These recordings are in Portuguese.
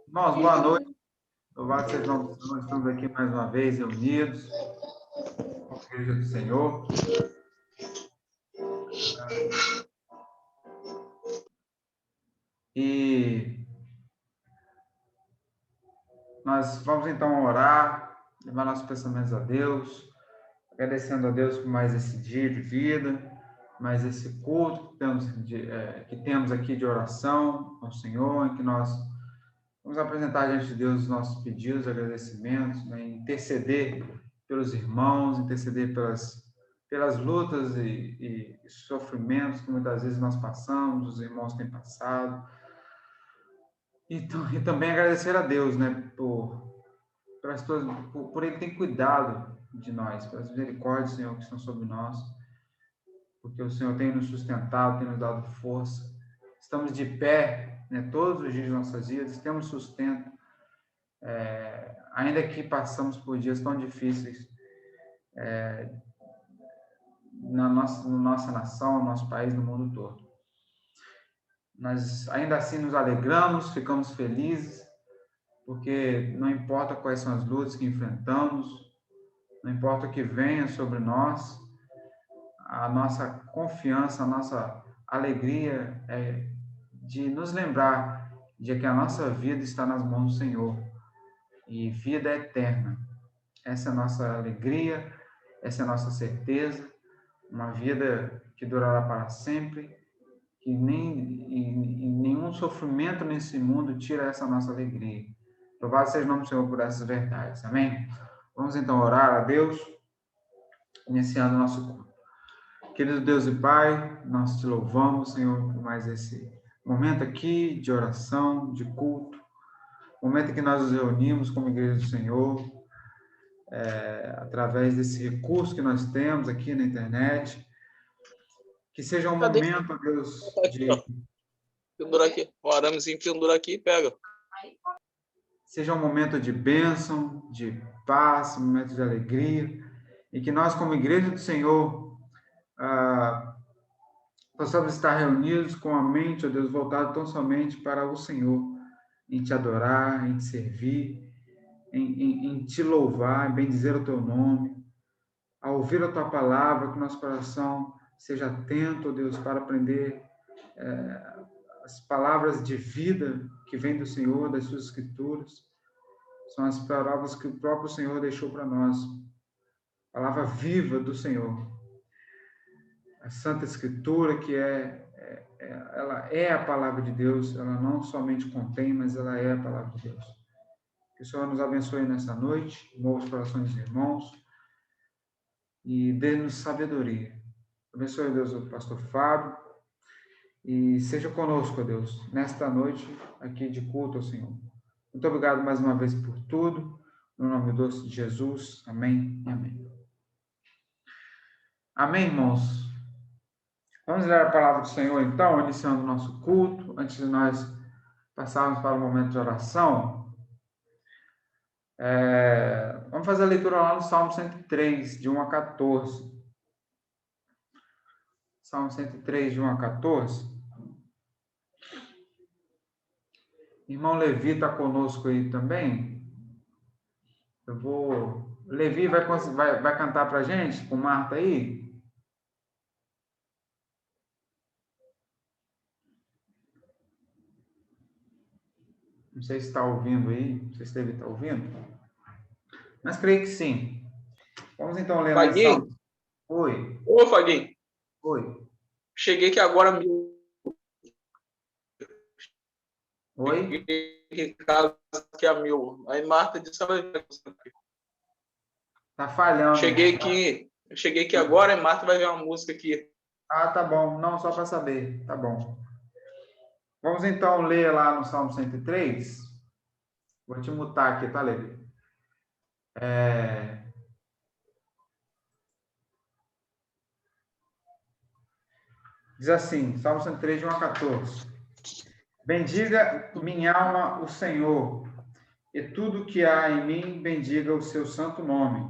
Irmãos, boa noite. Louvado seja o nome do Senhor. Estamos aqui mais uma vez reunidos com a Igreja do Senhor. E nós vamos então orar, levar nossos pensamentos a Deus, agradecendo a Deus por mais esse dia de vida, mais esse culto que temos aqui de oração ao Senhor, em que nós vamos apresentar diante de Deus os nossos pedidos, agradecimentos, né, interceder pelos irmãos, interceder pelas lutas e sofrimentos que muitas vezes nós passamos, os irmãos têm passado. E também agradecer a Deus, né, por Ele ter cuidado de nós, pelas misericórdias, Senhor, que estão sobre nós, porque o Senhor tem nos sustentado, tem nos dado força. Estamos de pé, né, todos os dias de nossas vidas, temos sustento, ainda que passamos por dias tão difíceis na nossa nação, no nosso país, no mundo todo. Nós ainda assim nos alegramos, ficamos felizes, porque não importa quais são as lutas que enfrentamos, não importa o que venha sobre nós, a nossa confiança, a nossa alegria é de nos lembrar de que a nossa vida está nas mãos do Senhor e vida eterna. Essa é a nossa alegria, essa é a nossa certeza, uma vida que durará para sempre, que nenhum sofrimento nesse mundo tira essa nossa alegria. Louvado seja o nome do Senhor por essas verdades. Amém? Vamos então orar a Deus, iniciando o nosso culto. Querido Deus e Pai, nós te louvamos, Senhor, por mais esse momento aqui de oração, de culto, momento em que nós nos reunimos como Igreja do Senhor, através desse recurso que nós temos aqui na internet. Que seja um momento, Deus, de... Pendura aqui, o aramezinho pendura aqui e pega. Seja um momento de bênção, de paz, um momento de alegria, e que nós, como Igreja do Senhor, possamos estar reunidos com a mente, ó Deus, voltada tão somente para o Senhor, em te adorar, em te servir, em te louvar, em bendizer o teu nome, a ouvir a tua palavra, que o nosso coração seja atento, ó Deus, para aprender as palavras de vida que vêm do Senhor, das suas escrituras. São as palavras que o próprio Senhor deixou para nós. Palavra viva do Senhor. A Santa Escritura, que ela é a palavra de Deus, ela não somente contém, mas ela é a palavra de Deus. Que o Senhor nos abençoe nessa noite, mova os corações dos irmãos e dê-nos sabedoria. Abençoe, Deus, o pastor Fábio e seja conosco, Deus, nesta noite aqui de culto ao Senhor. Muito obrigado mais uma vez por tudo. No nome doce de Jesus. Amém e amém. Amém, irmãos? Vamos ler a palavra do Senhor, então, iniciando o nosso culto. Antes de nós passarmos para o momento de oração, vamos fazer a leitura lá no Salmo 103, de 1 a 14. Salmo 103, de 1 a 14. Irmão Levi está conosco aí também. Levi vai cantar para a gente, com Marta aí? Não sei se está ouvindo aí, não sei se deve estar ouvindo, mas creio que sim. Vamos então ler mais Salmo. Oi. Ô, Faguinho. Oi. Cheguei aqui agora. Oi? Em casa que é mil. Aí Marta disse: tá falhando. Cheguei aqui agora e Marta vai ver uma música aqui. Ah, tá bom. Não, só para saber. Tá bom. Vamos então ler lá no Salmo 103. Vou te mutar aqui, tá, Levi? Diz assim, Salmo 103, de 1 a 14. Bendiga minha alma o Senhor, e tudo que há em mim, bendiga o seu santo nome.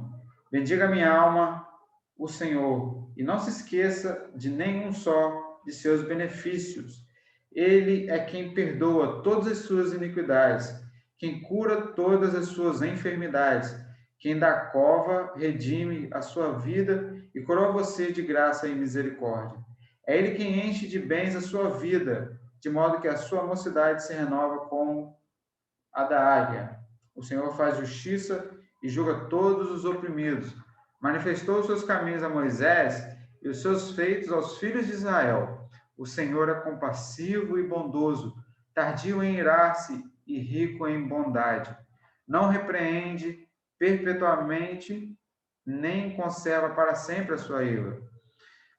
Bendiga minha alma o Senhor, e não se esqueça de nenhum só de seus benefícios. Ele é quem perdoa todas as suas iniquidades, quem cura todas as suas enfermidades, quem da cova redime a sua vida e coroa você de graça e misericórdia. É ele quem enche de bens a sua vida, de modo que a sua mocidade se renova como a da águia. O Senhor faz justiça e julga todos os oprimidos. Manifestou os seus caminhos a Moisés e os seus feitos aos filhos de Israel. O Senhor é compassivo e bondoso, tardio em irar-se e rico em bondade. Não repreende perpetuamente, nem conserva para sempre a sua ira.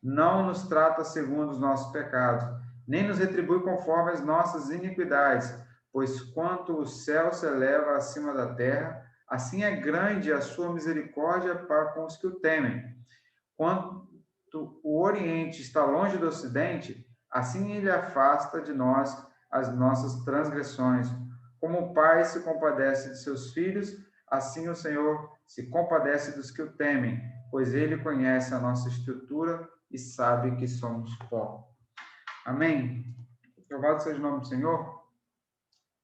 Não nos trata segundo os nossos pecados, nem nos retribui conforme as nossas iniquidades, pois quanto o céu se eleva acima da terra, assim é grande a sua misericórdia para com os que o temem. Quanto o Oriente está longe do Ocidente, assim ele afasta de nós as nossas transgressões. Como o Pai se compadece de seus filhos, assim o Senhor se compadece dos que o temem, pois ele conhece a nossa estrutura e sabe que somos pó. Amém? Louvado seja o nome do Senhor.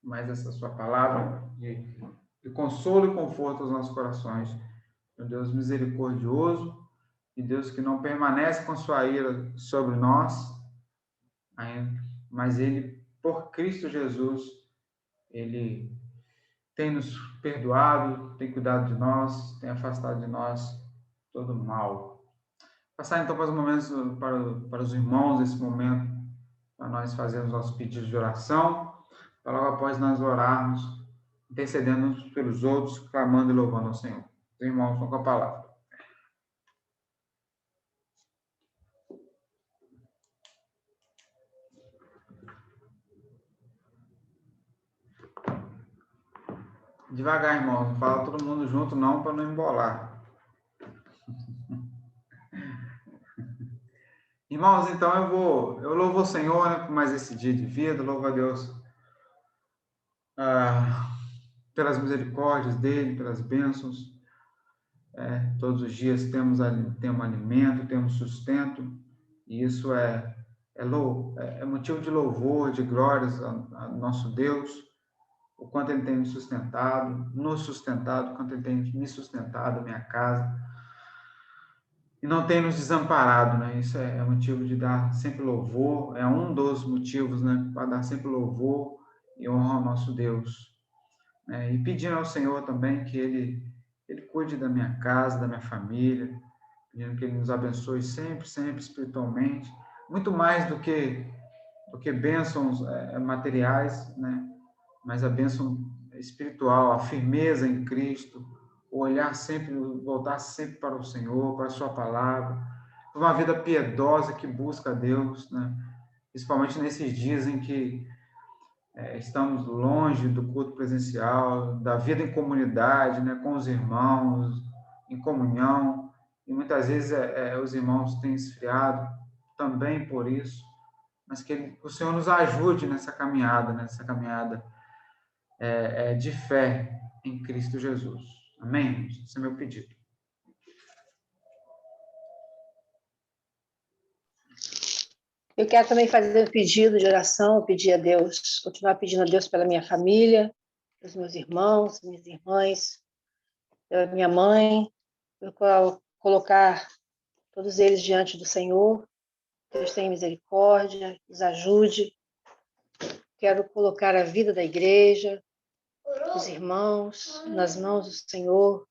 Mais essa sua palavra de consolo e conforto aos nossos corações. Meu Deus misericordioso, e Deus que não permanece com sua ira sobre nós, mas Ele, por Cristo Jesus, Ele tem nos perdoado, tem cuidado de nós, tem afastado de nós todo mal. Passar então para os momentos, para os irmãos, esse momento, para nós fazermos nossos pedidos de oração, para logo após nós orarmos, intercedendo uns pelos outros, clamando e louvando ao Senhor. Os irmãos estão com a palavra. Devagar, irmãos, não fala todo mundo junto não, para não embolar. Irmãos, então eu louvo o Senhor, né, por mais esse dia de vida, louvo a Deus pelas misericórdias dele, pelas bênçãos. Todos os dias temos alimento, temos sustento, e isso é motivo de louvor, de glórias a nosso Deus, o quanto Ele tem nos sustentado, o quanto Ele tem me sustentado, a minha casa, e não tem nos desamparado, né? Isso é motivo de dar sempre louvor, é um dos motivos, né, para dar sempre louvor e honra ao nosso Deus. E pedindo ao Senhor também que Ele cuide da minha casa, da minha família, pedindo que Ele nos abençoe sempre, sempre espiritualmente, muito mais do que bênçãos materiais, né? Mas a bênção espiritual, a firmeza em Cristo, o olhar sempre, voltar sempre para o Senhor, para a sua palavra, uma vida piedosa que busca a Deus, né? Principalmente nesses dias em que estamos longe do culto presencial, da vida em comunidade, né, com os irmãos, em comunhão, e muitas vezes os irmãos têm esfriado também por isso, mas que o Senhor nos ajude nessa caminhada de fé em Cristo Jesus. Amém? Esse é meu pedido. Eu quero também fazer um pedido de oração, pedir a Deus, continuar pedindo a Deus pela minha família, pelos meus irmãos, minhas irmãs, pela minha mãe, eu colocar todos eles diante do Senhor. Deus tenha misericórdia, os ajude. Quero colocar a vida da igreja, dos irmãos, nas mãos do Senhor.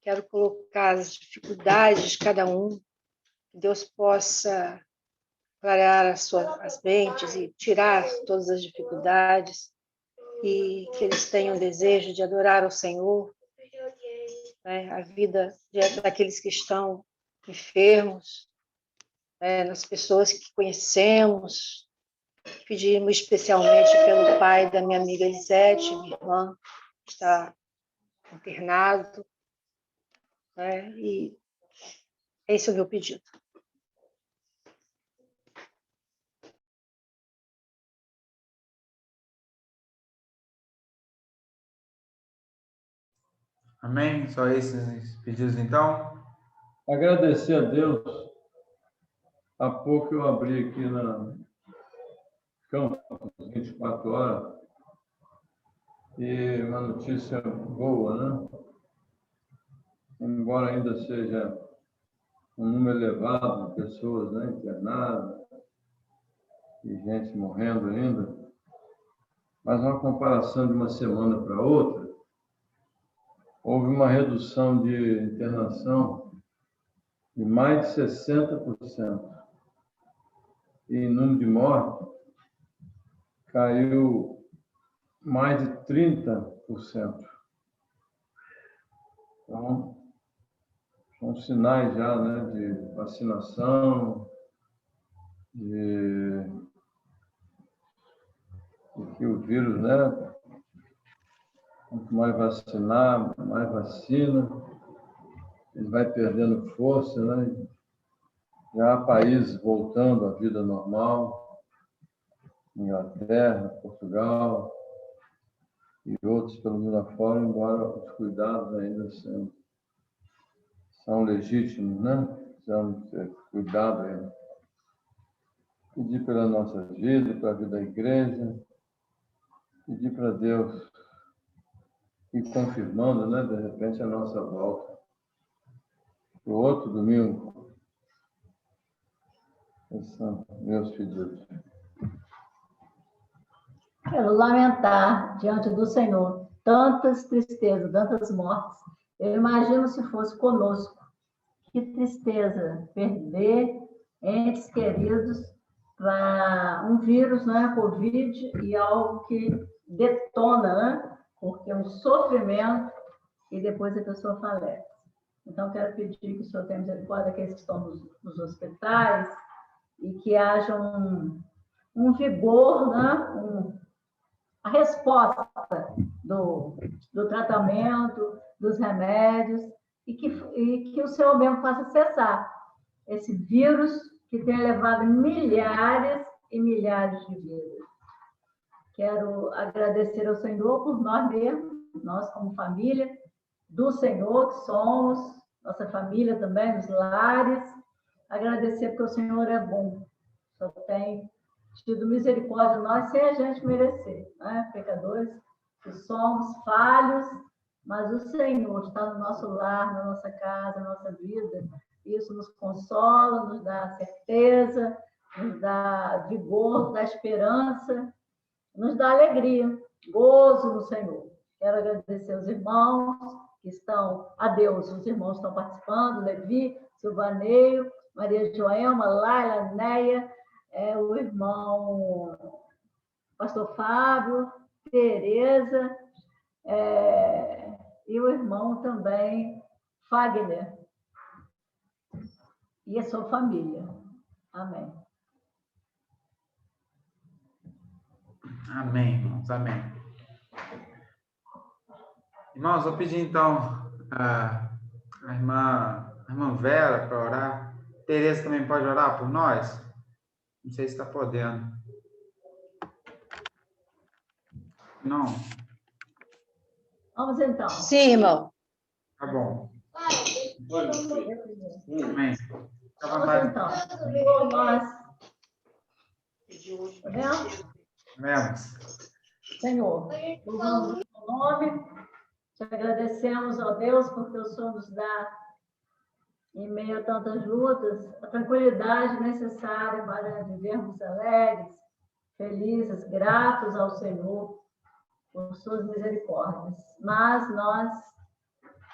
Quero colocar as dificuldades de cada um, que Deus possa clarear as mentes e tirar todas as dificuldades, e que eles tenham desejo de adorar ao Senhor, né? A vida daqueles que estão enfermos, né? Nas pessoas que conhecemos. Pedimos especialmente pelo pai da minha amiga Elisete, minha irmã, que está internado, né? E esse é o meu pedido. Amém? Só esses pedidos, então? Agradecer a Deus. Há pouco eu abri aqui na Campos 24 horas E uma notícia boa, né? Embora ainda seja um número elevado de pessoas, né, internadas e gente morrendo ainda, mas uma comparação de uma semana para outra, houve uma redução de internação de mais de 60%. E em número de mortes, caiu mais de 30%. Então, são sinais já, né, de vacinação, de que o vírus, né, quanto mais vacinar, mais vacina, ele vai perdendo força, né? Já há países voltando à vida normal, Inglaterra, Portugal e outros pelo mundo afora, embora os cuidados ainda são legítimos, né? Precisamos ter cuidado ainda. Pedir pela nossa vida, pela vida da igreja, pedir para Deus ir confirmando, né, de repente, a nossa volta. O outro domingo, esses são meus pedidos. Quero lamentar diante do Senhor tantas tristezas, tantas mortes. Eu imagino se fosse conosco. Que tristeza perder entes queridos para um vírus, né, Covid, e algo que detona, né, porque é um sofrimento e depois a pessoa falece. Então, quero pedir que o Senhor tenha misericórdia daqueles que estão nos hospitais e que haja um vigor, né, a resposta do tratamento, dos remédios, e que o Senhor mesmo faça cessar esse vírus que tem levado milhares e milhares de vidas. Quero agradecer ao Senhor por nós mesmos, nós como família do Senhor que somos, nossa família também, nos lares. Agradecer porque o Senhor é bom, só tem tido misericórdia de nós sem a gente merecer, né? Pecadores que somos, falhos, mas o Senhor está no nosso lar, na nossa casa, na nossa vida. Isso nos consola, nos dá certeza, nos dá vigor, dá esperança, nos dá alegria, gozo no Senhor. Quero agradecer aos irmãos que estão, a Deus, os irmãos que estão participando, Levi, Silvaneio, Maria Joelma, Laila, Neia, o irmão Pastor Fábio, Tereza, e o irmão também Fagner, e a sua família. Amém. Amém, irmãos, amém. Irmãos, vou pedir então a irmã Vera para orar. Tereza também pode orar por nós? Não sei se está podendo. Não? Vamos então. Sim, irmão. Tá bom. Amém. Fica à Vamos vontade. então. Senhor, nós. Tá vendo? Vemos. Senhor, louvamos o teu nome, te agradecemos, ó Deus, porque o Senhor nos dá, em meio a tantas lutas, a tranquilidade necessária para vivermos alegres, felizes, gratos ao Senhor por suas misericórdias. Mas nós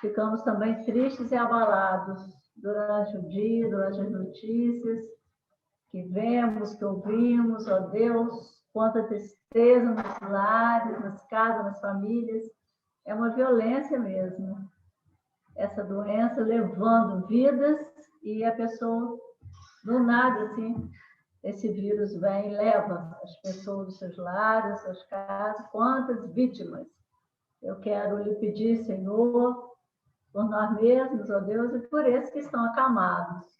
ficamos também tristes e abalados durante o dia, durante as notícias que vemos, que ouvimos, ó Deus, quanta tristeza nos lares, nas casas, nas famílias. É uma violência mesmo. Essa doença levando vidas e a pessoa, do nada, assim, esse vírus vem e leva as pessoas dos seus lares, das suas casas. Quantas vítimas! Eu quero lhe pedir, Senhor, por nós mesmos, ó Deus, e por esses que estão acamados.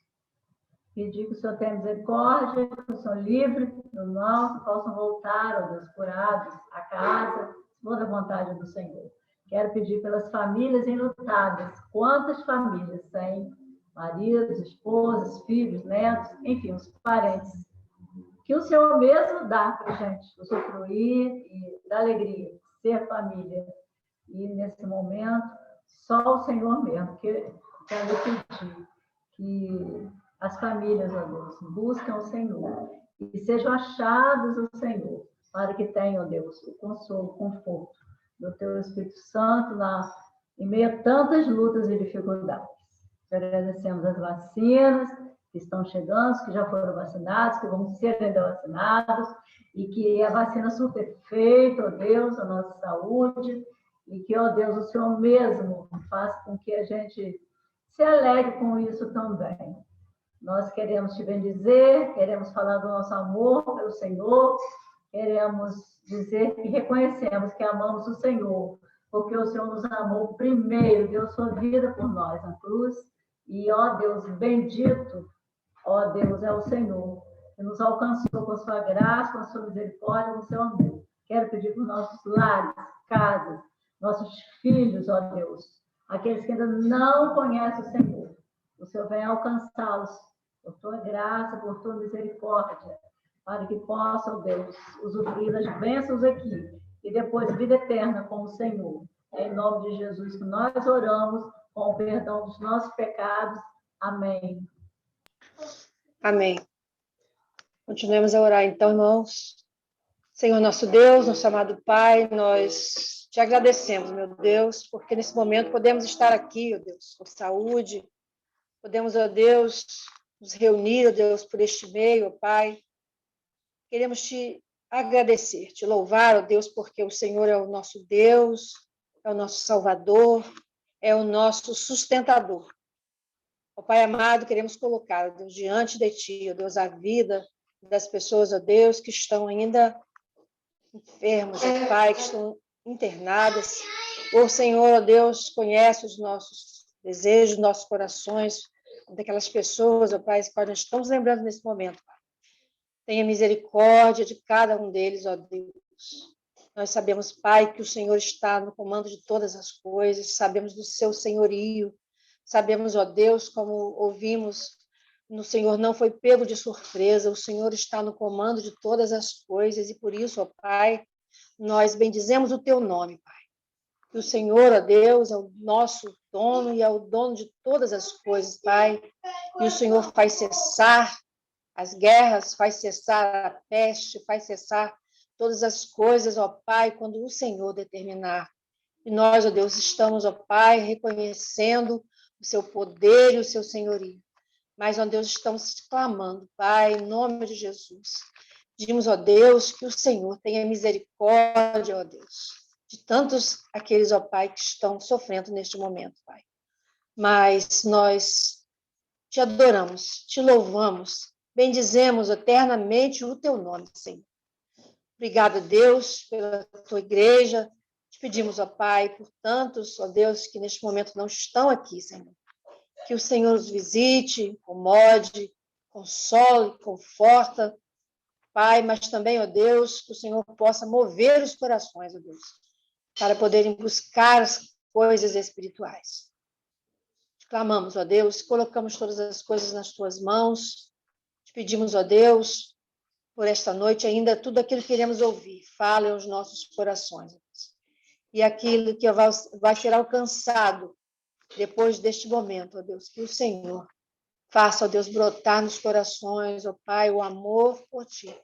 Pedir que o Senhor tenha misericórdia, que o Senhor livre do mal, que possam voltar, ó Deus, curados a casa, segundo a vontade do Senhor. Quero pedir pelas famílias enlutadas. Quantas famílias sem maridos, esposas, filhos, netos, enfim, os parentes. Que o Senhor mesmo dá para a gente usufruir e dar alegria. ser família. E nesse momento, só o Senhor mesmo, que quero pedir que as famílias, ó Deus, busquem o Senhor e sejam achados o Senhor, para que tenham, ó Deus, o consolo, o conforto do Teu Espírito Santo em meio a tantas lutas e dificuldades. Agradecemos as vacinas que estão chegando, que já foram vacinados, que vão ser ainda vacinados, e que a vacina surta efeito, ó Deus, a nossa saúde, e que, ó Deus, o Senhor mesmo faça com que a gente se alegre com isso também. Nós queremos te bendizer, queremos falar do nosso amor pelo Senhor, queremos dizer que reconhecemos que amamos o Senhor, porque o Senhor nos amou primeiro, deu sua vida por nós na cruz. E, ó Deus, bendito, ó Deus, é o Senhor, que nos alcançou com a sua graça, com a sua misericórdia, com o seu amor. Quero pedir por nossos lares, casas, nossos filhos, ó Deus, aqueles que ainda não conhecem o Senhor. O Senhor vem alcançá-los por tua graça, por tua misericórdia, para que possam, Deus, usufruir das bênçãos aqui e depois vida eterna com o Senhor. É em nome de Jesus que nós oramos, com o perdão dos nossos pecados. Amém. Amém. Continuemos a orar, então, irmãos. Senhor nosso Deus, nosso amado Pai, nós te agradecemos, meu Deus, porque nesse momento podemos estar aqui, ó Deus, com saúde. Podemos, ó Deus, nos reunir, ó Deus, por este meio, ó Pai. Queremos te agradecer, te louvar, ó Deus, porque o Senhor é o nosso Deus, é o nosso Salvador, é o nosso sustentador. Ó Pai amado, queremos colocar, ó Deus, diante de Ti, ó Deus, a vida das pessoas, ó Deus, que estão ainda enfermos, ó Pai, que estão internadas. O Senhor, ó Deus, conhece os nossos desejos, nossos corações, daquelas pessoas, ó Pai, que nós estamos lembrando nesse momento, Pai. Tenha misericórdia de cada um deles, ó Deus. Nós sabemos, Pai, que o Senhor está no comando de todas as coisas, sabemos do seu senhorio, sabemos, ó Deus, como ouvimos, no Senhor não foi pego de surpresa, o Senhor está no comando de todas as coisas, e por isso, ó Pai, nós bendizemos o teu nome, Pai. Que o Senhor, ó Deus, é o nosso dono e é o dono de todas as coisas, Pai. E o Senhor faz cessar as guerras, faz cessar a peste, faz cessar todas as coisas, ó Pai, quando o Senhor determinar. E nós, ó Deus, estamos, ó Pai, reconhecendo o seu poder e o seu senhorio. Mas, ó Deus, estamos clamando, Pai, em nome de Jesus. Pedimos, ó Deus, que o Senhor tenha misericórdia, ó Deus, de tantos aqueles, ó Pai, que estão sofrendo neste momento, Pai. Mas nós te adoramos, te louvamos, bendizemos eternamente o teu nome, Senhor. Obrigada, Deus, pela tua igreja. Te pedimos, ó Pai, por tantos, ó Deus, que neste momento não estão aqui, Senhor. Que o Senhor os visite, incomode, console, conforta, Pai, mas também, ó Deus, que o Senhor possa mover os corações, ó Deus, para poderem buscar as coisas espirituais. Te clamamos, ó Deus, colocamos todas as coisas nas tuas mãos, te pedimos, ó Deus, por esta noite ainda tudo aquilo que queremos ouvir, fale aos nossos corações, ó Deus. E aquilo que vai ser alcançado depois deste momento, ó Deus, que o Senhor faça, ó Deus, brotar nos corações, ó Pai, o amor por Ti,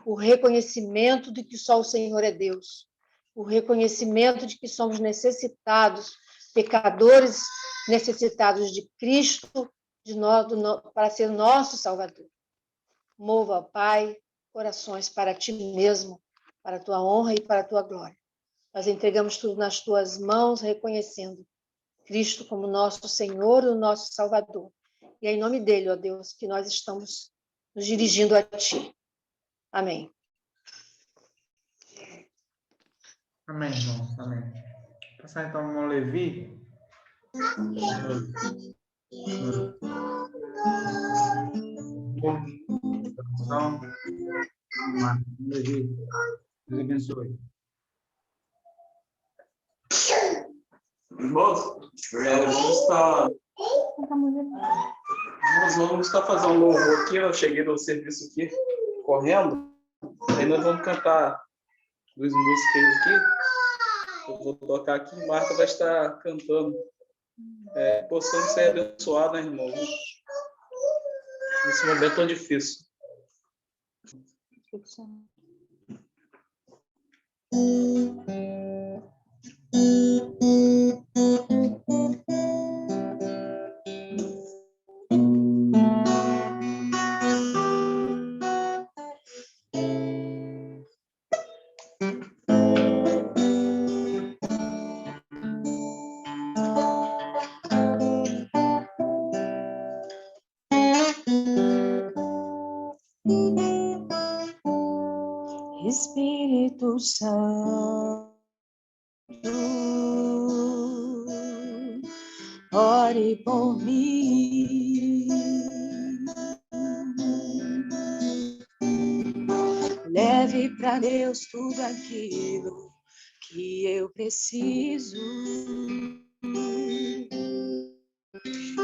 o reconhecimento de que só o Senhor é Deus, o reconhecimento de que somos necessitados, pecadores necessitados de Cristo, para ser nosso Salvador. Mova, ó Pai, corações para Ti mesmo, para a Tua honra e para a Tua glória. Nós entregamos tudo nas Tuas mãos, reconhecendo Cristo como nosso Senhor e o nosso Salvador. E é em nome dele, ó Deus, que nós estamos nos dirigindo a Ti. Amém. Amém, irmãos. Amém. Vou passar então ao Levi. Levi, Deus abençoe. Irmãos, vamos estar fazendo um louvor aqui. Eu cheguei do serviço aqui, correndo. Aí nós vamos cantar duas músicas aqui. Eu vou tocar aqui e Marta vai estar cantando. Possamos ser abençoados, né, irmão? Nesse momento tão difícil. Espírito Santo, ore por mim. Leve para Deus tudo aquilo que eu preciso.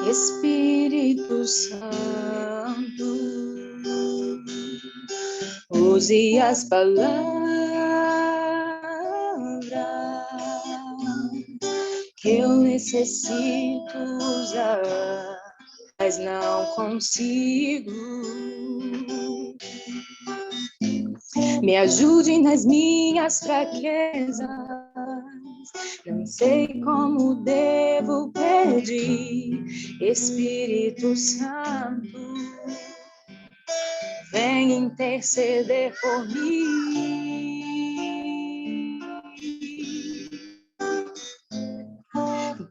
Espírito Santo, use as palavras que eu necessito usar, mas não consigo. Me ajude nas minhas fraquezas, não sei como devo pedir. Espírito Santo, vem interceder por mim.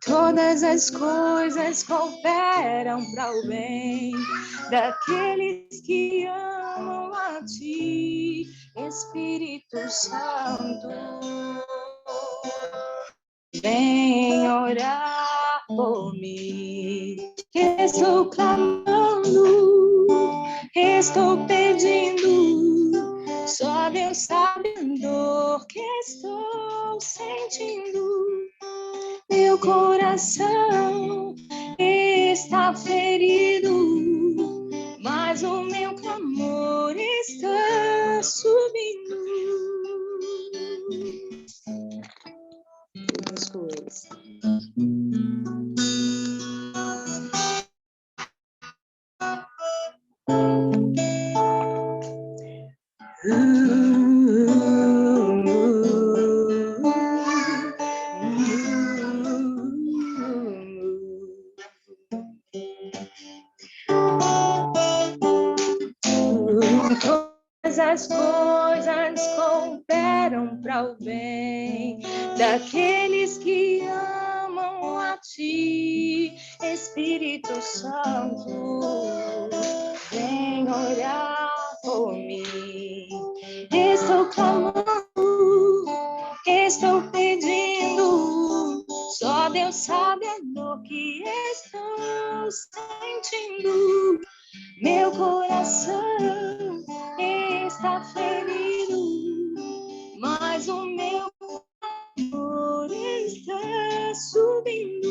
Todas as coisas cooperam para o bem daqueles que amam a ti, Espírito Santo. Vem orar por mim. Estou clamando, estou pedindo, só Deus sabe a dor que estou sentindo. Meu coração está ferido, mas o meu clamor está subindo. As coisas. Todas as coisas cooperam para o bem daqueles que amam a ti, Espírito Santo. Vem orar por mim. Estou clamando, estou pedindo, só Deus sabe a dor que estou sentindo. Meu coração está ferido, mas o meu amor está subindo.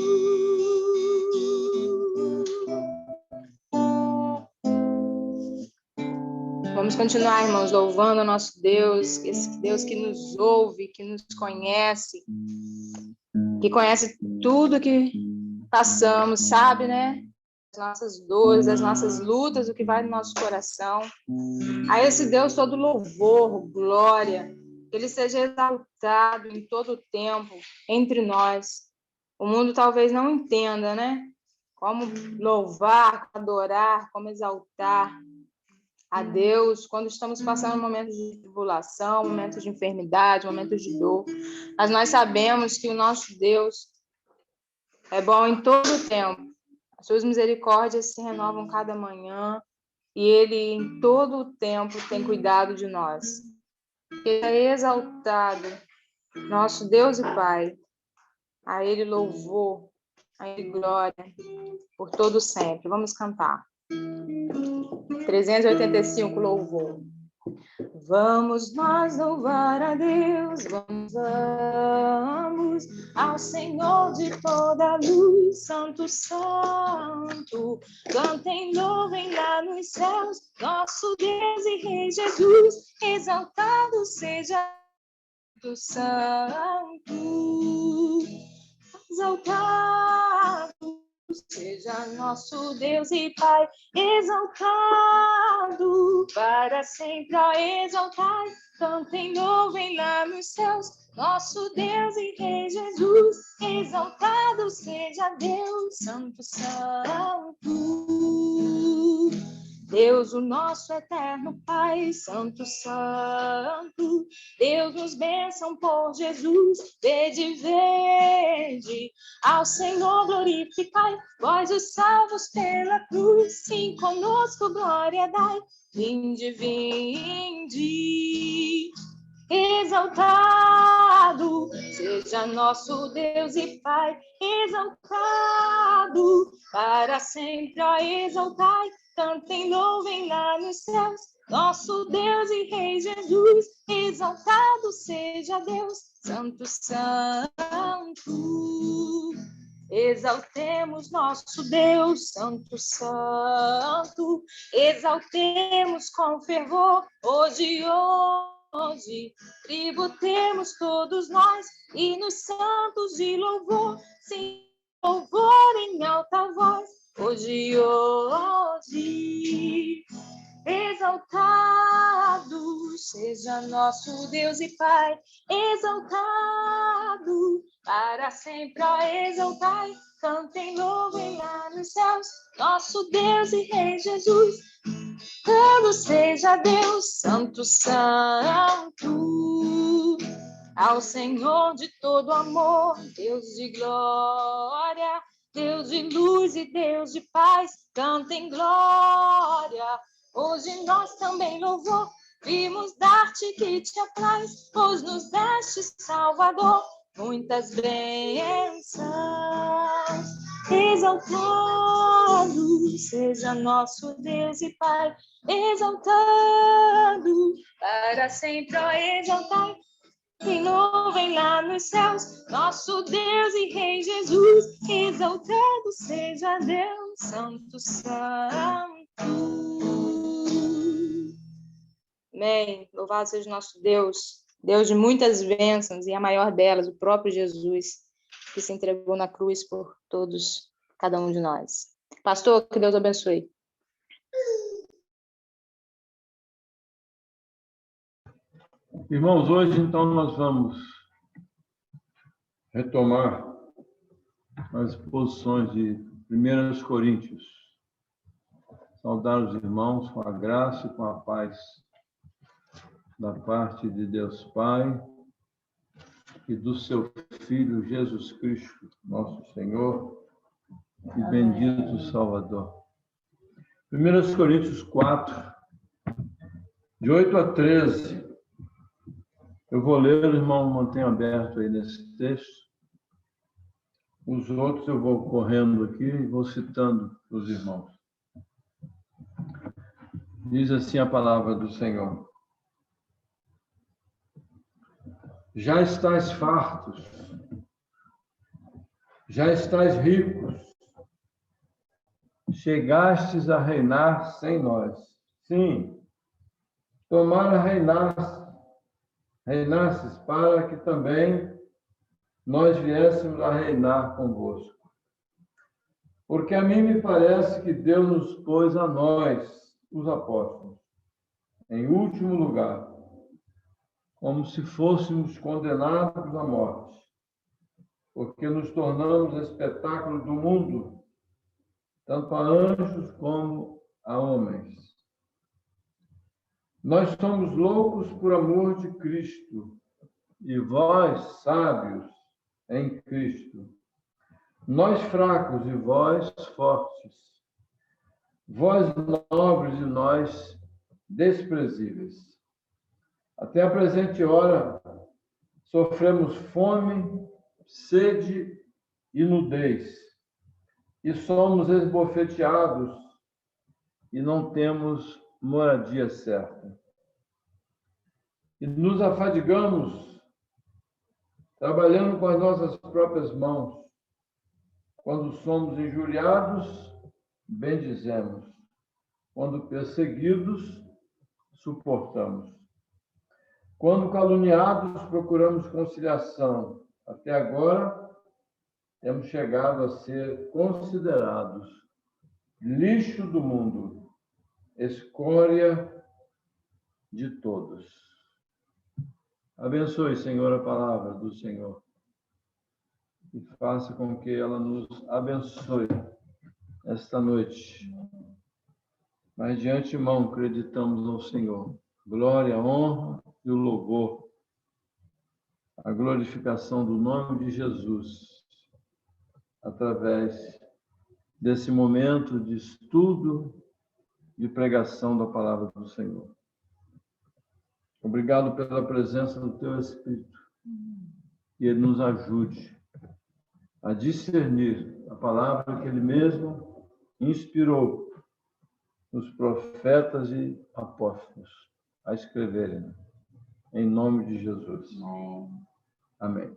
Vamos continuar, irmãos, louvando o nosso Deus, esse Deus que nos ouve, que nos conhece, que conhece tudo que passamos, sabe, né? As nossas dores, as nossas lutas, o que vai no nosso coração. A esse Deus todo louvor, glória, que Ele seja exaltado em todo o tempo entre nós. O mundo talvez não entenda, né? Como louvar, adorar, como exaltar a Deus quando estamos passando momentos de tribulação, momentos de enfermidade, momentos de dor. Mas nós sabemos que o nosso Deus é bom em todo o tempo. As suas misericórdias se renovam cada manhã e Ele, em todo o tempo, tem cuidado de nós. Que é exaltado, nosso Deus e Pai. A Ele louvor, a Ele glória, por todo sempre. Vamos cantar. 385, louvor. Vamos nós louvar a Deus, vamos ao Senhor de toda a luz, Santo, Santo. Cantem, louvem lá nos céus, nosso Deus e Rei Jesus, exaltado seja Santo, Santo, exaltado seja nosso Deus e Pai, exaltado para sempre, ó, exaltai, cantem, louvem lá nos céus, nosso Deus e Rei Jesus, exaltado seja Deus, Santo, Santo. Deus, o nosso eterno Pai, Santo, Santo, Deus nos bênção por Jesus, vede, ao Senhor glorificai, vós os salvos pela cruz, sim, conosco glória dai, vinde, exaltado seja nosso Deus e Pai, exaltado para sempre, ó, exaltai, cantem, louvem lá nos céus, nosso Deus e Rei Jesus, exaltado seja Deus, Santo, Santo. Exaltemos nosso Deus, Santo, Santo, exaltemos com fervor, hoje, tributemos todos nós, e nos santos de louvor, sim, louvor em alta voz, hoje, exaltado seja nosso Deus e Pai, exaltado para sempre, ó, exaltai, cantem, louvem lá nos céus, nosso Deus e Rei Jesus, louvado seja Deus, Santo, Santo, ao Senhor de todo amor, Deus de glória, Deus de luz e Deus de paz, cantem glória, hoje nós também louvor, vimos dar-te que te apraz, pois nos deste Salvador, muitas bênçãos, exaltado seja nosso Deus e Pai, exaltado para sempre, ó, exaltai, e louvem lá nos céus, nosso Deus e Rei Jesus, exaltado seja Deus, Santo, Santo. Amém. Louvado seja nosso Deus, Deus de muitas bênçãos, e a maior delas, o próprio Jesus, que se entregou na cruz por todos, cada um de nós. Pastor, que Deus abençoe. Irmãos, hoje então nós vamos retomar as exposições de 1 Coríntios. Saudar os irmãos com a graça e com a paz da parte de Deus Pai e do seu Filho Jesus Cristo, nosso Senhor e bendito Salvador. 1 Coríntios 4, de 8 a 13. Eu vou ler, o irmão mantenha aberto aí nesse texto. Os outros eu vou correndo aqui e vou citando os irmãos. Diz assim a palavra do Senhor. Já estáis fartos, já estáis ricos, chegastes a reinar sem nós. Sim, tomara reinasses para que também nós viéssemos a reinar convosco. Porque a mim me parece que Deus nos pôs a nós, os apóstolos, em último lugar, como se fôssemos condenados à morte, porque nos tornamos espetáculo do mundo, tanto a anjos como a homens. Nós somos loucos por amor de Cristo, e vós, sábios em Cristo. Nós fracos e vós fortes. Vós nobres e nós desprezíveis. Até a presente hora, sofremos fome, sede e nudez, e somos esbofeteados e não temos moradia certa. E nos afadigamos, trabalhando com as nossas próprias mãos. Quando somos injuriados, bendizemos. Quando perseguidos, suportamos. Quando caluniados, procuramos conciliação. Até agora, temos chegado a ser considerados lixo do mundo, escória de todos. Abençoe, Senhor, a palavra do Senhor e faça com que ela nos abençoe esta noite. Mas de antemão acreditamos ao Senhor. Glória, honra e o louvor, a glorificação do nome de Jesus, através desse momento de estudo, de pregação da palavra do Senhor. Obrigado pela presença do Teu Espírito, que Ele nos ajude a discernir a palavra que Ele mesmo inspirou os profetas e apóstolos a escreverem, em nome de Jesus. Amém.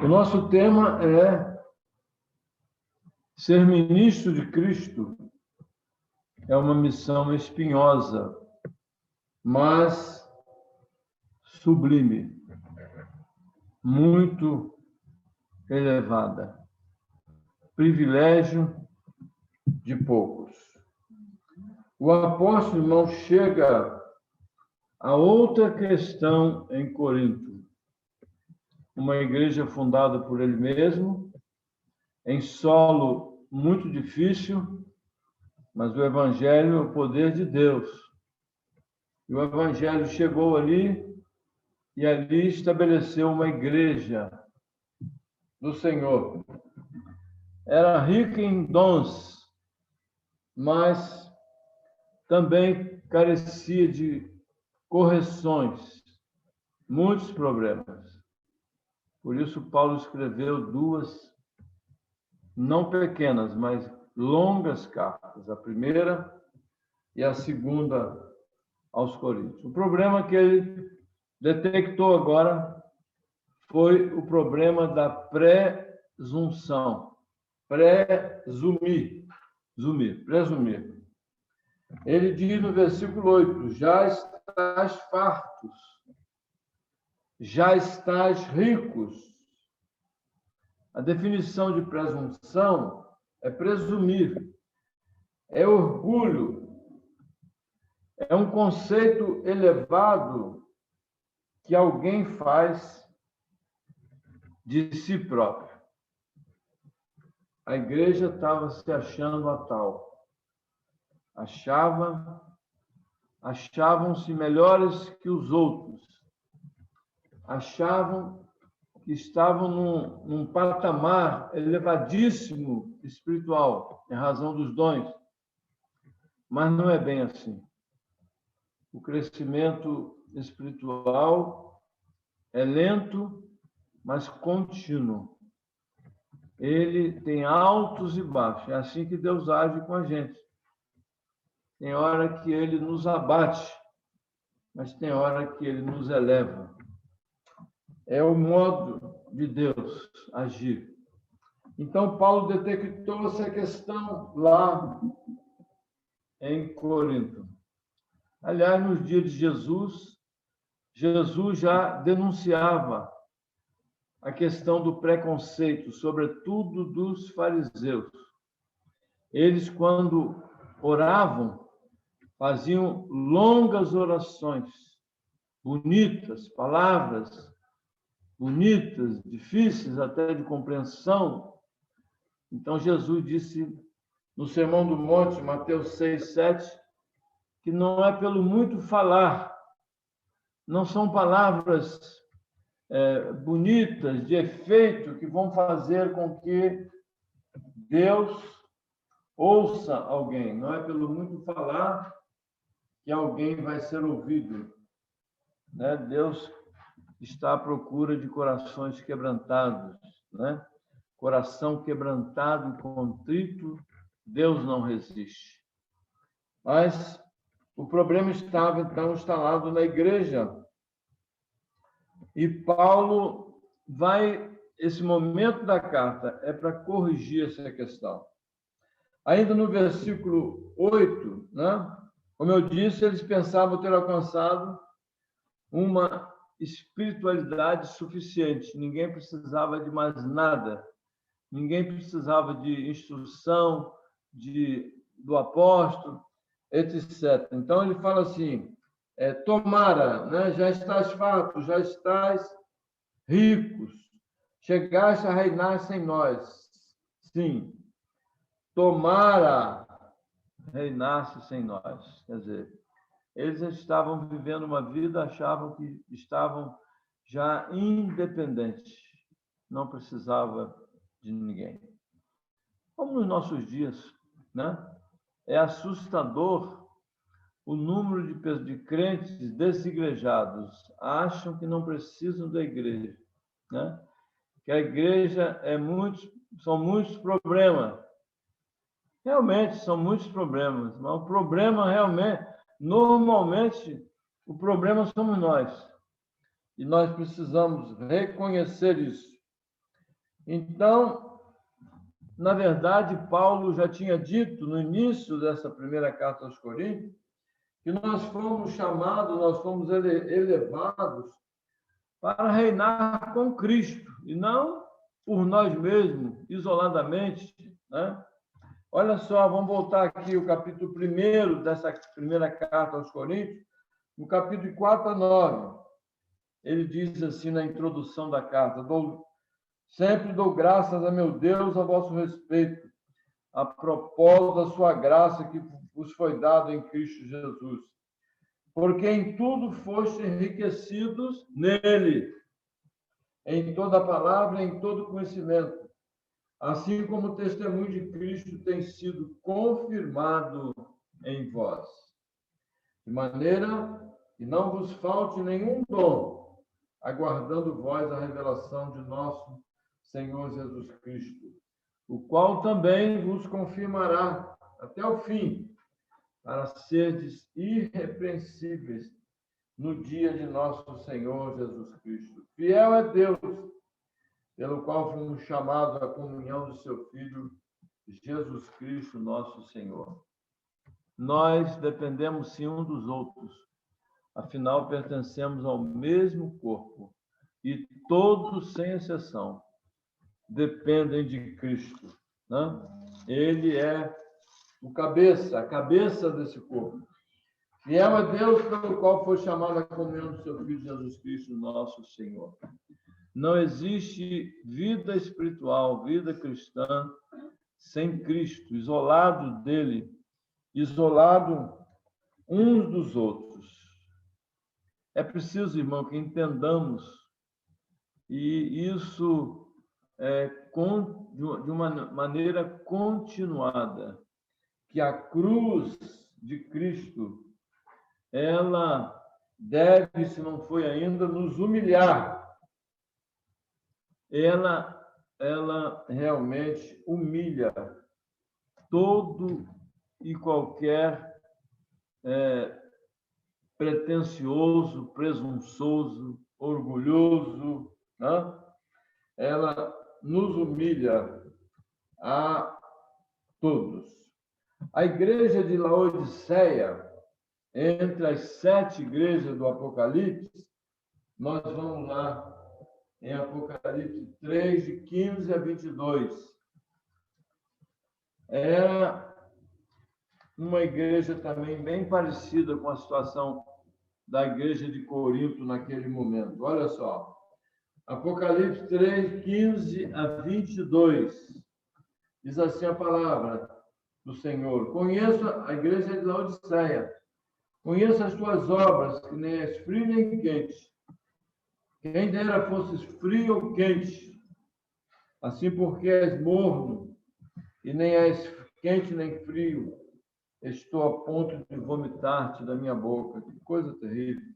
O nosso tema é ser ministro de Cristo. É uma missão espinhosa, mas sublime, muito elevada, privilégio de poucos. O apóstolo, irmão, chega a outra questão em Corinto, uma igreja fundada por ele mesmo, em solo muito difícil, mas o evangelho é o poder de Deus. E o evangelho chegou ali e ali estabeleceu uma igreja do Senhor. Era rica em dons, mas também carecia de correções, muitos problemas. Por isso, Paulo escreveu duas, não pequenas, mas longas cartas. A primeira e a segunda aos Coríntios. O problema que ele detectou agora foi o problema da presunção. Presumir. Ele diz no versículo 8, já estás fartos, já estás ricos. A definição de presunção é presumir, é orgulho, é um conceito elevado que alguém faz de si próprio. A igreja estava se achando a tal. Achavam-se melhores que os outros. Achavam que estavam num patamar elevadíssimo espiritual, em razão dos dons. Mas não é bem assim. O crescimento espiritual é lento, mas contínuo. Ele tem altos e baixos. É assim que Deus age com a gente. Tem hora que Ele nos abate, mas tem hora que Ele nos eleva. É o modo de Deus agir. Então, Paulo detectou essa questão lá em Corinto. Aliás, nos dias de Jesus já denunciava a questão do preconceito, sobretudo dos fariseus. Eles, quando oravam, faziam longas orações, bonitas, palavras bonitas, difíceis até de compreensão. Então, Jesus disse no Sermão do Monte, Mateus 6, 7, que não é pelo muito falar, não são palavras bonitas, de efeito, que vão fazer com que Deus ouça alguém. Não é pelo muito falar que alguém vai ser ouvido. Né? Deus está à procura de corações quebrantados. Né? Coração quebrantado e contrito, Deus não resiste. Mas o problema estava, então, instalado na igreja. E Paulo esse momento da carta é para corrigir essa questão. Ainda no versículo 8, né? Como eu disse, eles pensavam ter alcançado uma espiritualidade suficiente. Ninguém precisava de mais nada. Ninguém precisava de instrução do apóstolo, etc. Então, ele fala assim, tomara, né? Já estás farto, já estás ricos, chegaste a reinar sem nós. Sim, tomara reinasse sem nós. Quer dizer, eles estavam vivendo uma vida, achavam que estavam já independentes, não precisava de ninguém. Como nos nossos dias, né? É assustador o número de crentes desigrejados, acham que não precisam da igreja, né? Que a igreja são muitos problemas. Realmente são muitos problemas, mas o problema normalmente, o problema somos nós. E nós precisamos reconhecer isso. Então, na verdade, Paulo já tinha dito no início dessa primeira carta aos Coríntios que nós fomos chamados, nós fomos elevados para reinar com Cristo, e não por nós mesmos, isoladamente, né? Olha só, vamos voltar aqui ao capítulo 1 dessa primeira carta aos Coríntios, no capítulo 4 a 9. Ele diz assim na introdução da carta: sempre dou graças a meu Deus a vosso respeito, a propósito da sua graça que vos foi dada em Cristo Jesus, porque em tudo foste enriquecidos nele, em toda palavra, em todo conhecimento, assim como o testemunho de Cristo tem sido confirmado em vós, de maneira que não vos falte nenhum dom, aguardando vós a revelação de nosso Senhor Jesus Cristo, o qual também vos confirmará até o fim, para serdes irrepreensíveis no dia de nosso Senhor Jesus Cristo. Fiel é Deus, pelo qual fomos chamados à comunhão do seu Filho, Jesus Cristo, nosso Senhor. Nós dependemos sim um dos outros, afinal pertencemos ao mesmo corpo, e todos, sem exceção, dependem de Cristo, né? Ele é a cabeça desse corpo. Fiel é Deus, pelo qual foi chamado a comunhão do seu Filho Jesus Cristo, nosso Senhor. Não existe vida espiritual, vida cristã, sem Cristo, isolado dele, isolado uns dos outros. É preciso, irmão, que entendamos, e isso de uma maneira continuada, que a cruz de Cristo, ela deve, se não foi ainda, nos humilhar. Ela realmente humilha todo e qualquer pretensioso, presunçoso, orgulhoso, né? Ela nos humilha a todos. A igreja de Laodiceia, entre as 7 igrejas do Apocalipse, nós vamos lá em Apocalipse 3, de 15 a 22. Era uma igreja também bem parecida com a situação da igreja de Corinto naquele momento. Olha só, Apocalipse 3, 15 a 22. Diz assim a palavra do Senhor: conheço a igreja de Laodiceia, conheço as tuas obras, que nem és frio nem quente. Quem dera fosses frio ou quente, assim porque és morno, e nem és quente nem frio, estou a ponto de vomitar-te da minha boca. Que coisa terrível.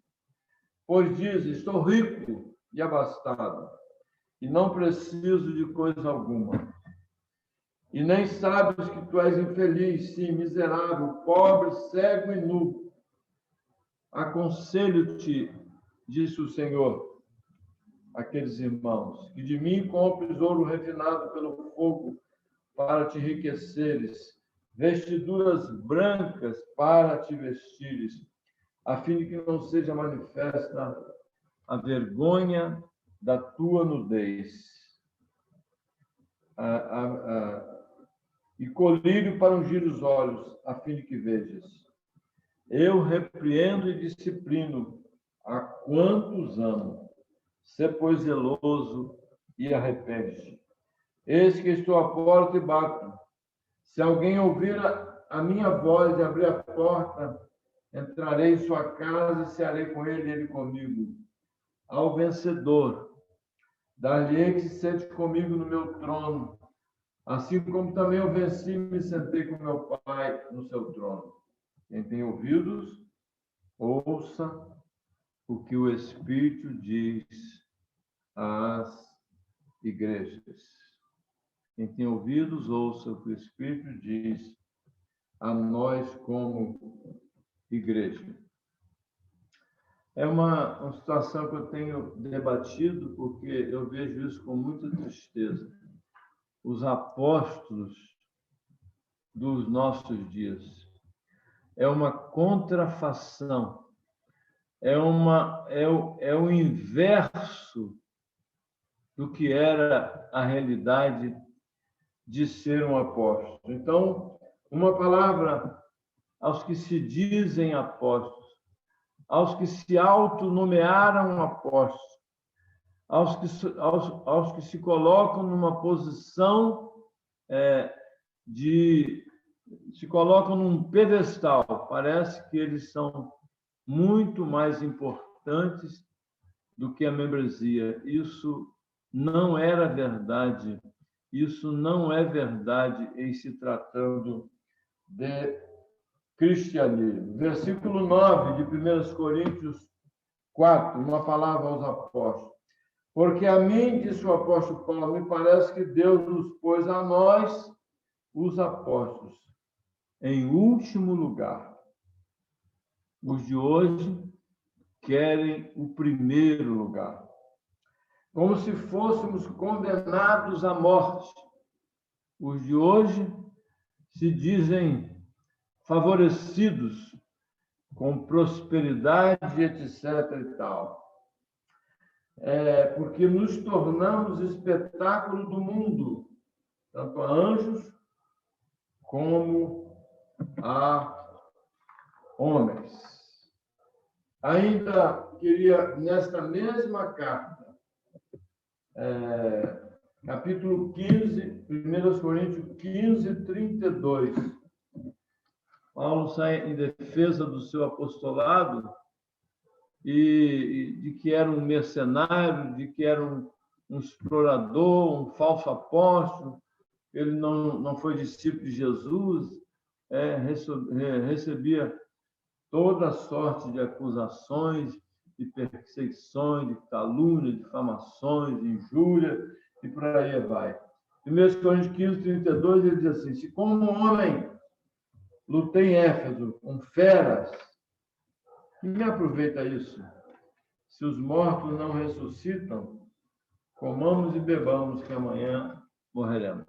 Pois diz: estou rico e abastado, e não preciso de coisa alguma. E nem sabes que tu és infeliz, sim, miserável, pobre, cego e nu. Aconselho-te, disse o Senhor, aqueles irmãos, que de mim compres ouro refinado pelo fogo para te enriqueceres, vestiduras brancas para te vestires, a fim de que não seja manifesta a vergonha da tua nudez. E colírio para ungir os olhos, a fim de que vejas. Eu repreendo e disciplino a quantos amo. Sê, pois, zeloso e arrepende-te. Eis que estou à porta e bato. Se alguém ouvir a minha voz e abrir a porta, entrarei em sua casa e cearei com ele e ele comigo. Ao vencedor, dar-lhe-ei que se sente comigo no meu trono, assim como também eu venci e me sentei com meu Pai no seu trono. Quem tem ouvidos, ouça o que o Espírito diz às igrejas. Quem tem ouvidos, ouça o que o Espírito diz a nós como igreja. É uma situação que eu tenho debatido, porque eu vejo isso com muita tristeza. Os apóstolos dos nossos dias. É uma contrafação. É o inverso do que era a realidade de ser um apóstolo. Então, uma palavra aos que se dizem apóstolos, aos que se autonomearam apóstolos, aos que se colocam numa posição se colocam num pedestal. Parece que eles são muito mais importantes do que a membresia. Isso não era verdade. Isso não é verdade em se tratando de cristianismo. Versículo 9 de 1 Coríntios 4, uma palavra aos apóstolos. Porque a mim, disse o apóstolo Paulo, me parece que Deus nos pôs a nós, os apóstolos, em último lugar. Os de hoje querem o primeiro lugar, como se fôssemos condenados à morte. Os de hoje se dizem favorecidos com prosperidade, etc. e tal. Porque nos tornamos espetáculo do mundo, tanto a anjos como a homens. Ainda queria, nesta mesma carta, capítulo 15, 1 Coríntios 15, 32, Paulo sai em defesa do seu apostolado e de que era um mercenário, de que era um explorador, um falso apóstolo. Ele não foi discípulo de Jesus, recebia toda sorte de acusações, de perseguições, de calúnia, difamações, injúria, e por aí vai. Em 1 Coríntios 15, 32, ele diz assim: se como um homem lutei em Éfeso com feras, que me aproveita isso? Se os mortos não ressuscitam, comamos e bebamos, que amanhã morreremos.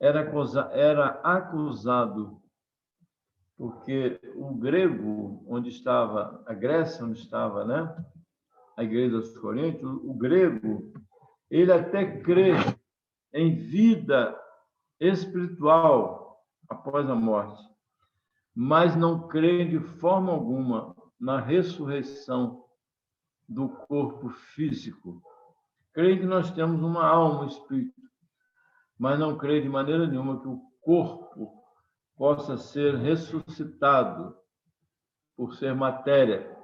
Era acusado, porque o grego, onde estava, a Grécia, onde estava, né, a igreja dos Coríntios, o grego, ele até crê em vida espiritual após a morte, mas não crê de forma alguma na ressurreição do corpo físico. Crê que nós temos uma alma, um espírito, mas não crê de maneira nenhuma que o corpo possa ser ressuscitado por ser matéria.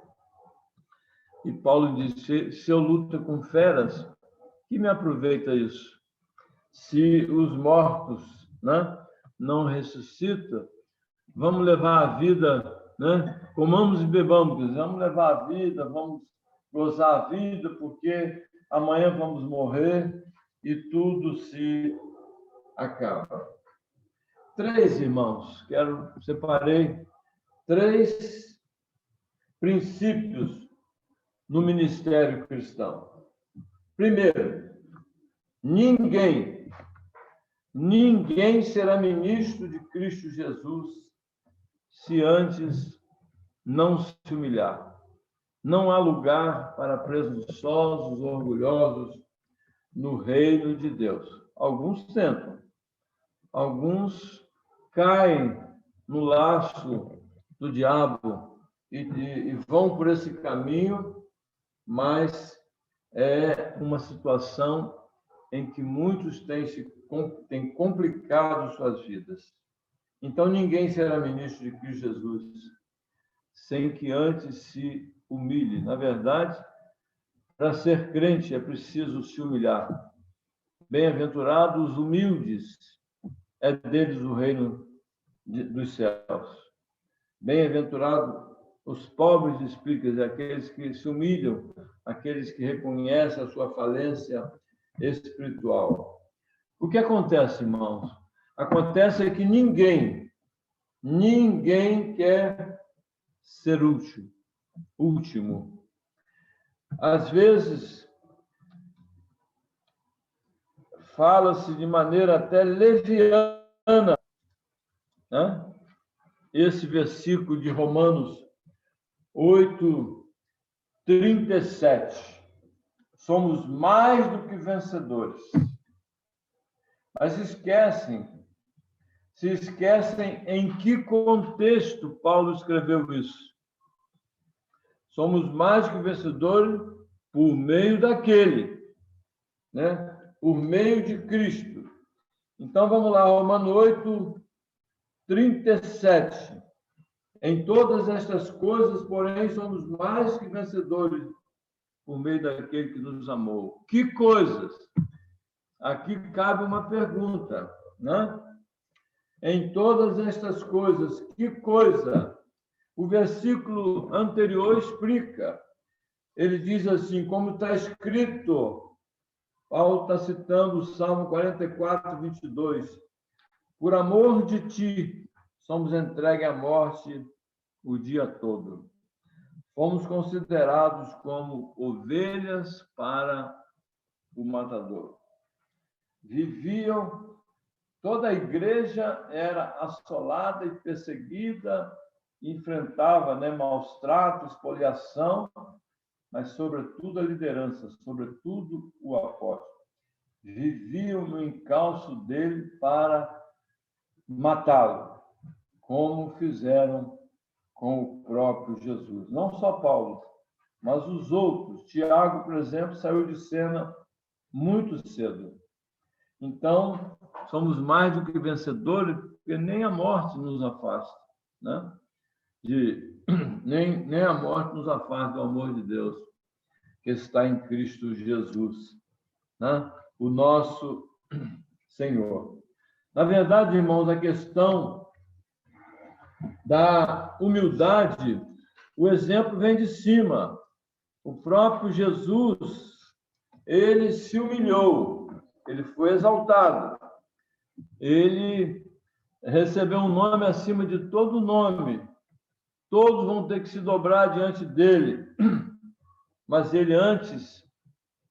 E Paulo diz: se eu luto com feras, que me aproveita isso? Se os mortos, né, não ressuscitam, vamos levar a vida, né? Comamos e bebamos, vamos levar a vida, vamos gozar a vida, porque amanhã vamos morrer e tudo se acaba. 3, irmãos, separei 3 princípios no ministério cristão. Primeiro, ninguém será ministro de Cristo Jesus se antes não se humilhar. Não há lugar para presunçosos, orgulhosos no reino de Deus. Alguns tentam, alguns caem no laço do diabo e vão por esse caminho, mas é uma situação em que muitos têm complicado suas vidas. Então, ninguém será ministro de Cristo Jesus sem que antes se humilhe. Na verdade, para ser crente é preciso se humilhar. Bem-aventurados os humildes, é deles o reino dos céus. Bem-aventurados os pobres de espírito, aqueles que se humilham, aqueles que reconhecem a sua falência espiritual. O que acontece, irmãos? Acontece que ninguém quer ser último. Às vezes, fala-se de maneira até leviana, né? Esse versículo de Romanos 8:37. Somos mais do que vencedores. Mas se esquecem em que contexto Paulo escreveu isso. Somos mais que vencedores por meio daquele, né? Por meio de Cristo. Então, vamos lá, Romanos 8:37. Em todas estas coisas, porém, somos mais que vencedores por meio daquele que nos amou. Que coisas? Aqui cabe uma pergunta, né? Em todas estas coisas, que coisa? O versículo anterior explica. Ele diz assim, como está escrito, Paulo está citando o Salmo 44:22. Por amor de ti, somos entregues à morte o dia todo. Fomos considerados como ovelhas para o matador. Toda a igreja era assolada e perseguida, enfrentava, né, maus tratos, expoliação, mas, sobretudo, a liderança, sobretudo o apóstolo. Viviam no encalço dele para matá-lo, como fizeram com o próprio Jesus. Não só Paulo, mas os outros. Tiago, por exemplo, saiu de cena muito cedo. Então, somos mais do que vencedores, porque nem a morte nos afasta, né? Nem a morte nos afasta do amor de Deus, que está em Cristo Jesus, né? O nosso Senhor. Na verdade, irmãos, a questão da humildade, o exemplo vem de cima. O próprio Jesus, ele se humilhou, ele foi exaltado, ele recebeu um nome acima de todo nome. Todos vão ter que se dobrar diante dele, mas ele antes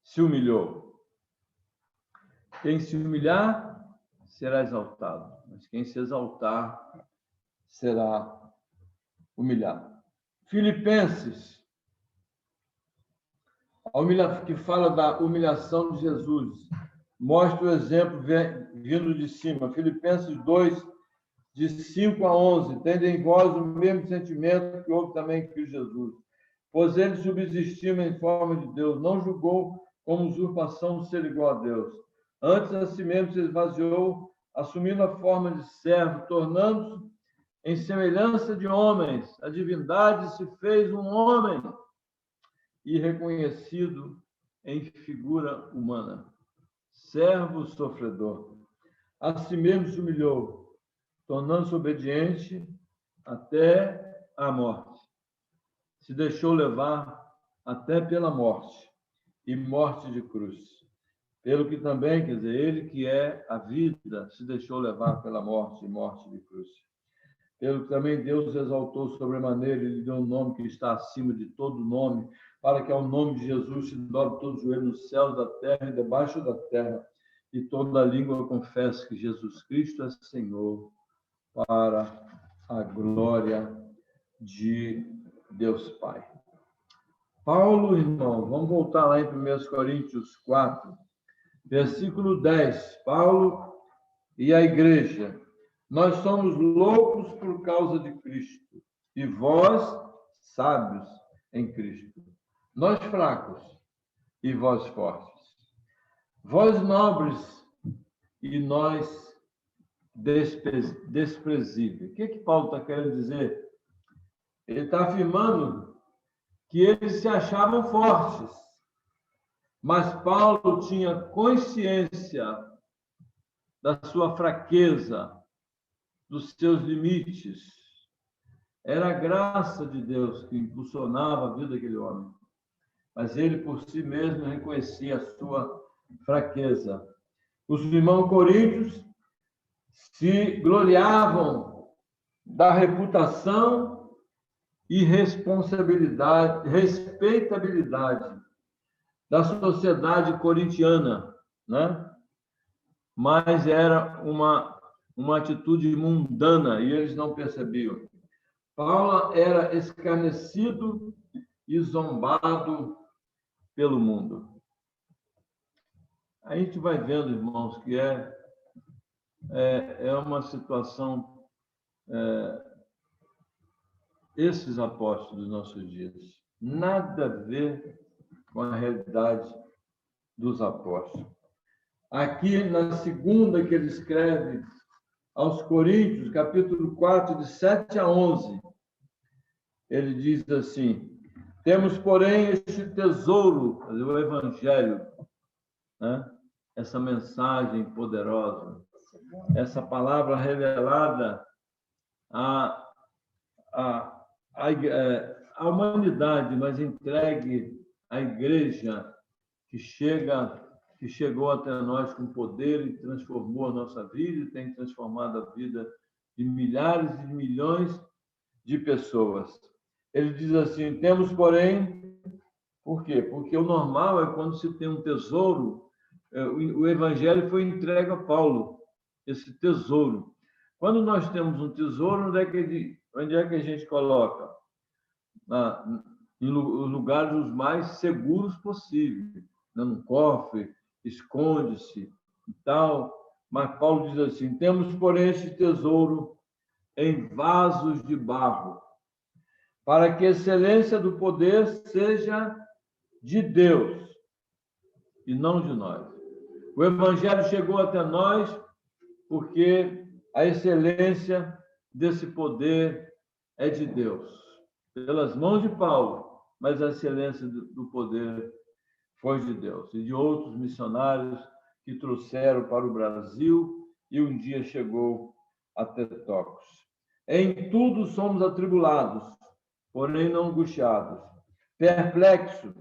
se humilhou. Quem se humilhar será exaltado, mas quem se exaltar será humilhado. Filipenses, que fala da humilhação de Jesus, mostra o exemplo vindo de cima. Filipenses 2, de 5 a 11. Tende em vós o mesmo sentimento que houve também em Cristo Jesus. Pois ele, subsistindo em forma de Deus, não julgou como usurpação ser igual a Deus. Antes, a si mesmo se esvaziou, assumindo a forma de servo, tornando-se em semelhança de homens. A divindade se fez um homem e reconhecido em figura humana. Servo sofredor. A si mesmo se humilhou, tornando-se obediente até a morte. Se deixou levar até pela morte, e morte de cruz. Pelo que também, quer dizer, ele que é a vida, se deixou levar pela morte e morte de cruz. Pelo que também Deus exaltou sobremaneira e lhe deu um nome que está acima de todo nome, para que ao nome de Jesus se dobre todo o joelho nos céus, da terra e debaixo da terra, e toda a língua confesse que Jesus Cristo é Senhor, para a glória de Deus Pai. Paulo, irmão, vamos voltar lá em 1 Coríntios 4, versículo 10. Paulo e a igreja. Nós somos loucos por causa de Cristo, e vós, sábios em Cristo. Nós fracos, e vós fortes. Vós nobres, e nós desprezíveis. O que Paulo está querendo dizer? Ele está afirmando que eles se achavam fortes, mas Paulo tinha consciência da sua fraqueza, dos seus limites. Era a graça de Deus que impulsionava a vida daquele homem, mas ele por si mesmo reconhecia a sua fraqueza. Os irmãos coríntios se gloriavam da reputação e respeitabilidade da sociedade corintiana, né? Mas era uma atitude mundana e eles não percebiam. Paulo era escarnecido e zombado pelo mundo. A gente vai vendo, irmãos, que é uma situação, esses apóstolos dos nossos dias, nada a ver com a realidade dos apóstolos. Aqui, na segunda que ele escreve aos Coríntios, capítulo 4, de 7 a 11, ele diz assim: temos, porém, este tesouro, o Evangelho, né? Essa mensagem poderosa, essa palavra revelada à humanidade, mas entregue à igreja que chegou até nós com poder e transformou a nossa vida e tem transformado a vida de milhares e milhões de pessoas. Ele diz assim: temos, porém, por quê? Porque o normal é quando se tem um tesouro, o evangelho foi entregue a Paulo, esse tesouro. Quando nós temos um tesouro, onde é que a gente coloca? Em lugares os mais seguros possíveis, num cofre, esconde-se e tal. Mas Paulo diz assim: temos, porém, este tesouro em vasos de barro, para que a excelência do poder seja de Deus e não de nós. O evangelho chegou até nós porque a excelência desse poder é de Deus, pelas mãos de Paulo, mas a excelência do poder foi de Deus e de outros missionários que trouxeram para o Brasil e um dia chegou até Tocos. Em tudo somos atribulados, porém não angustiados, perplexos,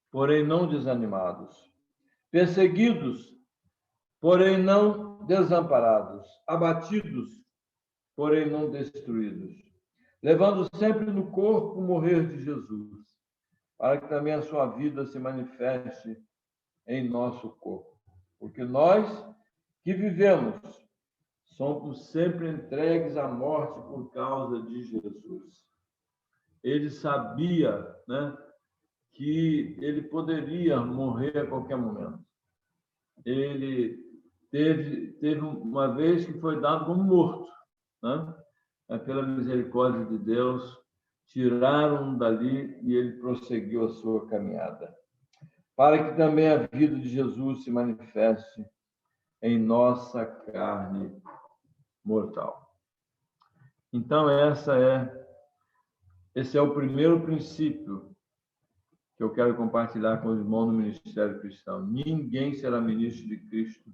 porém não desanimados, perseguidos, porém não desamparados, abatidos, porém não destruídos, levando sempre no corpo o morrer de Jesus, para que também a sua vida se manifeste em nosso corpo. Porque nós que vivemos somos sempre entregues à morte por causa de Jesus. Ele sabia, né, que ele poderia morrer a qualquer momento. Ele teve uma vez que foi dado como morto, né? Pela misericórdia de Deus, tiraram dali e ele prosseguiu a sua caminhada. Para que também a vida de Jesus se manifeste em nossa carne mortal. Então, esse é o primeiro princípio que eu quero compartilhar com os irmãos no ministério cristão. Ninguém será ministro de Cristo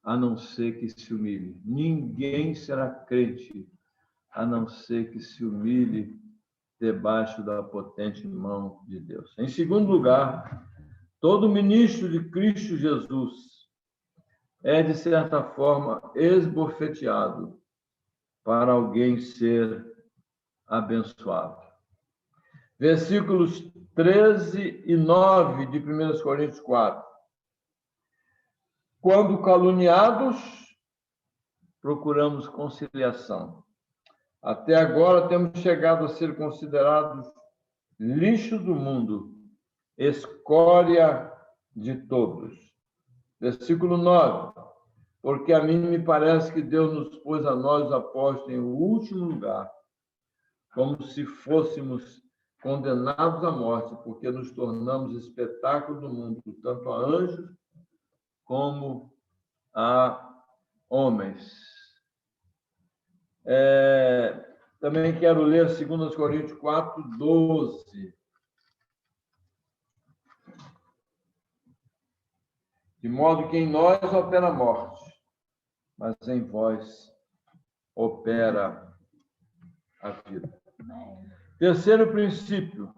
a não ser que se humilhe. Ninguém será crente a não ser que se humilhe debaixo da potente mão de Deus. Em segundo lugar, todo ministro de Cristo Jesus é, de certa forma, esbofeteado para alguém ser abençoado. Versículos 13 e 9 de 1 Coríntios 4. Quando caluniados, procuramos conciliação. Até agora temos chegado a ser considerados lixo do mundo, escória de todos. Versículo 9. Porque a mim me parece que Deus nos pôs a nós, os apóstolos, em último lugar, como se fôssemos condenados à morte, porque nos tornamos espetáculo do mundo, tanto a anjos como a homens. Também quero ler 2 Coríntios 4, 12. De modo que em nós opera a morte, mas em vós opera a vida. Terceiro princípio,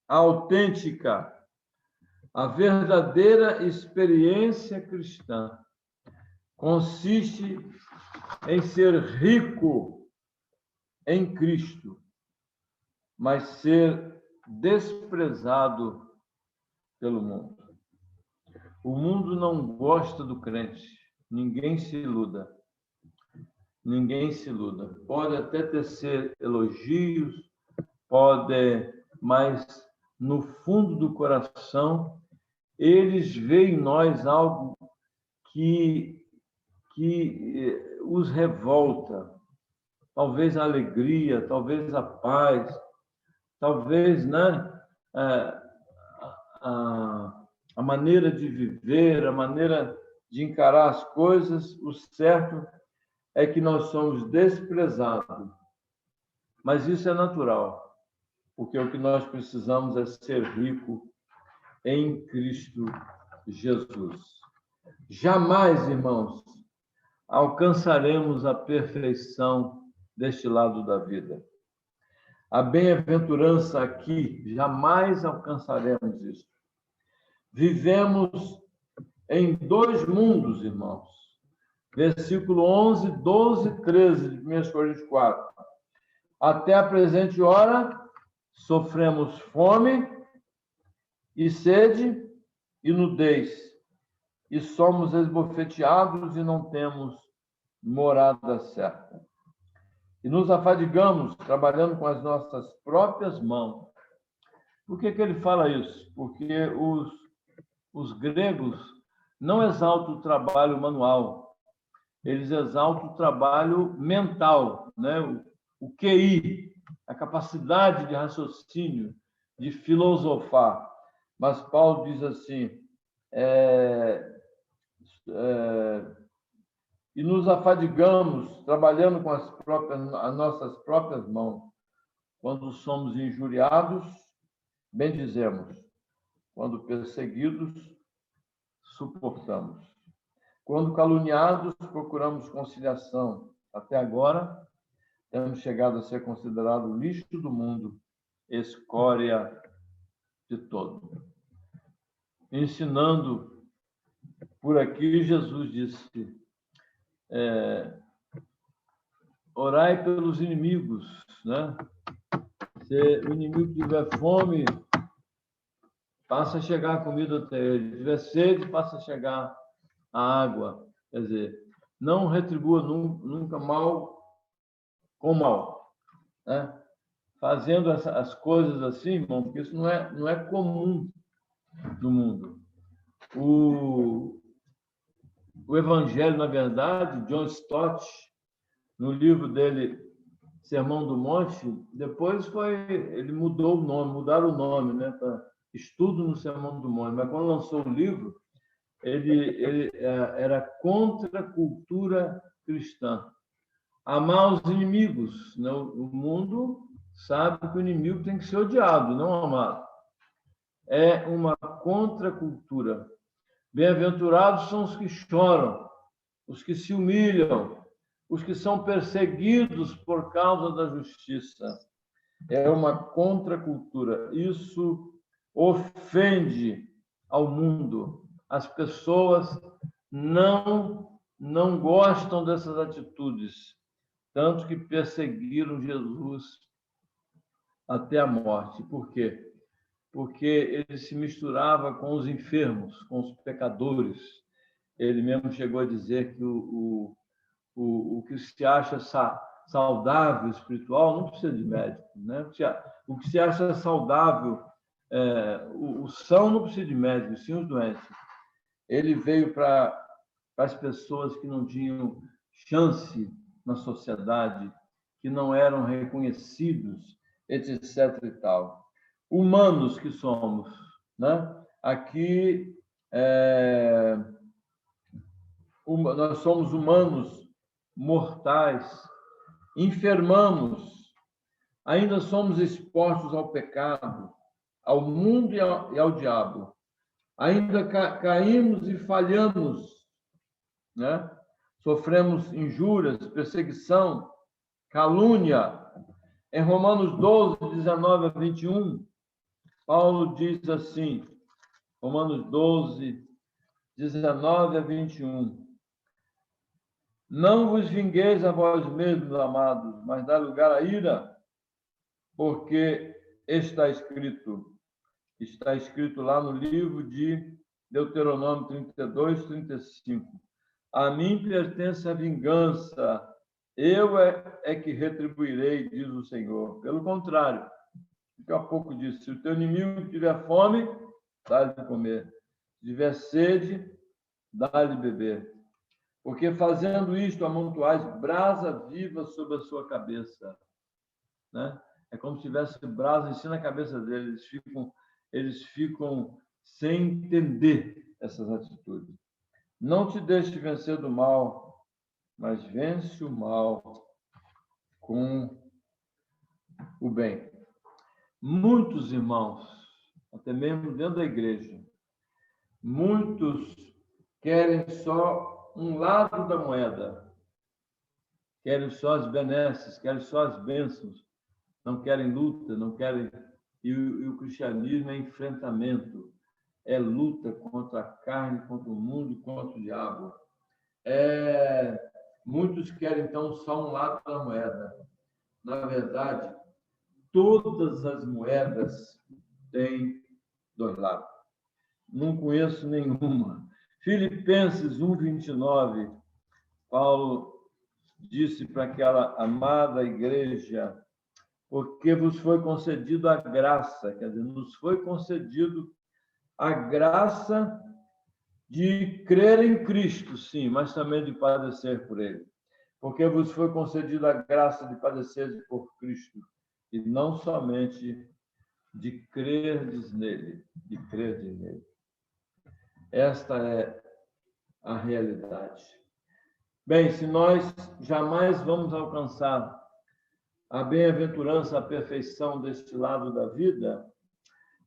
a autêntica, a verdadeira experiência cristã consiste em ser rico em Cristo, mas ser desprezado pelo mundo. O mundo não gosta do crente. Ninguém se iluda. Ninguém se iluda. Pode até tecer elogios, mas no fundo do coração, eles veem em nós algo que os revolta. Talvez a alegria, talvez a paz, talvez, né, a maneira de viver, a maneira de encarar as coisas. O certo é que nós somos desprezados. Mas isso é natural, porque o que nós precisamos é ser rico em Cristo Jesus. Jamais, irmãos, alcançaremos a perfeição deste lado da vida. A bem-aventurança aqui, jamais alcançaremos isso. Vivemos em dois mundos, irmãos. Versículo 11, 12, 13 de 1 Coríntios 4. Até a presente hora, sofremos fome e sede e nudez, e somos esbofeteados e não temos morada certa. E nos afadigamos trabalhando com as nossas próprias mãos. Por que ele fala isso? Porque os gregos não exaltam o trabalho manual, eles exaltam o trabalho mental, né? O QI, a capacidade de raciocínio, de filosofar. Mas Paulo diz assim, e nos afadigamos trabalhando com as nossas próprias mãos. Quando somos injuriados, bendizemos. Quando perseguidos, suportamos. Quando caluniados, procuramos conciliação. Até agora, temos chegado a ser considerado lixo do mundo, escória de todo. Ensinando por aqui, Jesus disse, orai pelos inimigos, né? Se o inimigo tiver fome, passa a chegar a comida até ele. Se tiver sede, passa a chegar a água. Quer dizer, não retribua nunca mal com mal, né? Fazendo as coisas assim, irmão, porque isso não é comum no mundo. O Evangelho, na verdade, John Stott, no livro dele, Sermão do Monte, depois ele mudou o nome, mudaram o nome, né, para Estudo no Sermão do Monte. Mas quando lançou o livro, ele era contra a cultura cristã. Amar os inimigos, né? O mundo sabe que o inimigo tem que ser odiado, não amado. É uma contracultura. Bem-aventurados são os que choram, os que se humilham, os que são perseguidos por causa da justiça. É uma contracultura. Isso ofende ao mundo. As pessoas não gostam dessas atitudes, tanto que perseguiram Jesus até a morte. Por quê? Porque ele se misturava com os enfermos, com os pecadores. Ele mesmo chegou a dizer que o que se acha saudável, espiritual, não precisa de médico, né? O que se acha saudável, o são não precisa de médico, sim os doentes. Ele veio para as pessoas que não tinham chance na sociedade, que não eram reconhecidos, etc. e tal. Humanos que somos, né? Aqui, nós somos humanos mortais, enfermamos, ainda somos expostos ao pecado, ao mundo e ao diabo. Ainda caímos e falhamos, né? Sofremos injúrias, perseguição, calúnia. Em Romanos 12, 19 a 21, Paulo diz assim, Romanos 12, 19 a 21. Não vos vingueis a vós mesmos, amados, mas dá lugar à ira, porque está escrito lá no livro de Deuteronômio 32, 35. A mim pertence a vingança, eu é que retribuirei, diz o Senhor. Pelo contrário, daqui a pouco disse, se o teu inimigo tiver fome, dá-lhe de comer. Se tiver sede, dá-lhe de beber. Porque fazendo isto, amontoais brasa viva sobre a sua cabeça. Né? É como se tivesse brasa em cima da cabeça deles. Eles ficam sem entender essas atitudes. Não te deixe vencer do mal, mas vence o mal com o bem. Muitos irmãos, até mesmo dentro da igreja, muitos querem só um lado da moeda, querem só as benesses, querem só as bênçãos, não querem luta, não querem... E o cristianismo é enfrentamento, é luta contra a carne, contra o mundo, contra o diabo. Muitos querem, então, só um lado da moeda. Na verdade, todas as moedas têm dois lados. Não conheço nenhuma. Filipenses 1:29, Paulo disse para aquela amada igreja, porque vos foi concedido a graça, quer dizer, nos foi concedido a graça de crer em Cristo, sim, mas também de padecer por Ele. Porque vos foi concedida a graça de padecer por Cristo, e não somente de crerdes nele, Esta é a realidade. Bem, se nós jamais vamos alcançar a bem-aventurança, a perfeição deste lado da vida,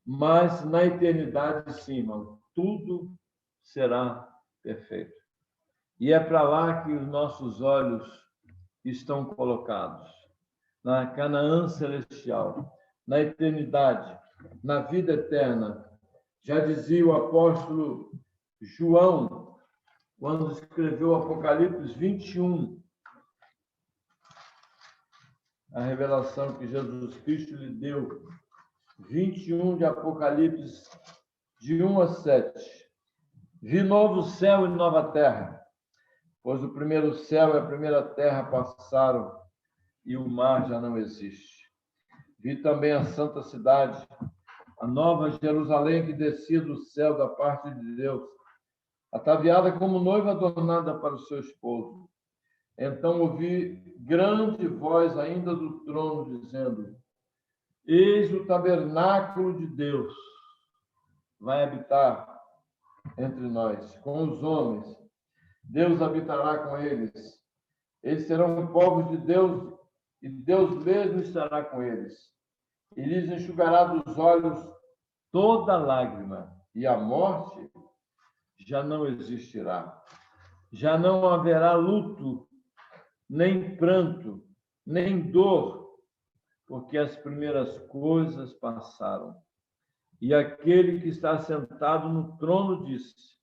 mas na eternidade, sim, irmão, tudo será perfeito. E é para lá que os nossos olhos estão colocados, na Canaã celestial, na eternidade, na vida eterna. Já dizia o apóstolo João, quando escreveu o Apocalipse 21, a revelação que Jesus Cristo lhe deu, 21 de Apocalipse, de 1 a 7. Vi novo céu e nova terra, pois o primeiro céu e a primeira terra passaram e o mar já não existe. Vi também a santa cidade, a nova Jerusalém que descia do céu da parte de Deus, ataviada como noiva adornada para o seu esposo. Então ouvi grande voz ainda do trono dizendo: eis o tabernáculo de Deus, vai habitar entre nós, com os homens. Deus habitará com eles. Eles serão povos de Deus, e Deus mesmo estará com eles. E lhes enxugará dos olhos toda lágrima, e a morte já não existirá. Já não haverá luto, nem pranto, nem dor, porque as primeiras coisas passaram. E aquele que está sentado no trono disse: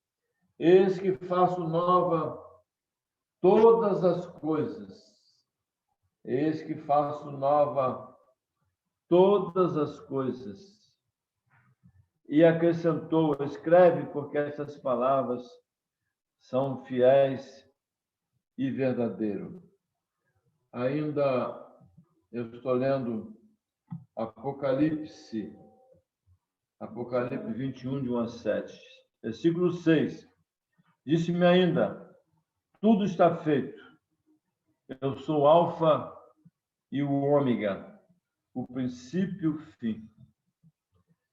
eis que faço nova todas as coisas. Eis que faço nova todas as coisas. E acrescentou: escreve, porque essas palavras são fiéis e verdadeiras. Ainda eu estou lendo Apocalipse 21, de 1 a 7. Versículo 6. Disse-me ainda, tudo está feito. Eu sou o Alfa e o Ômega, o princípio e o fim.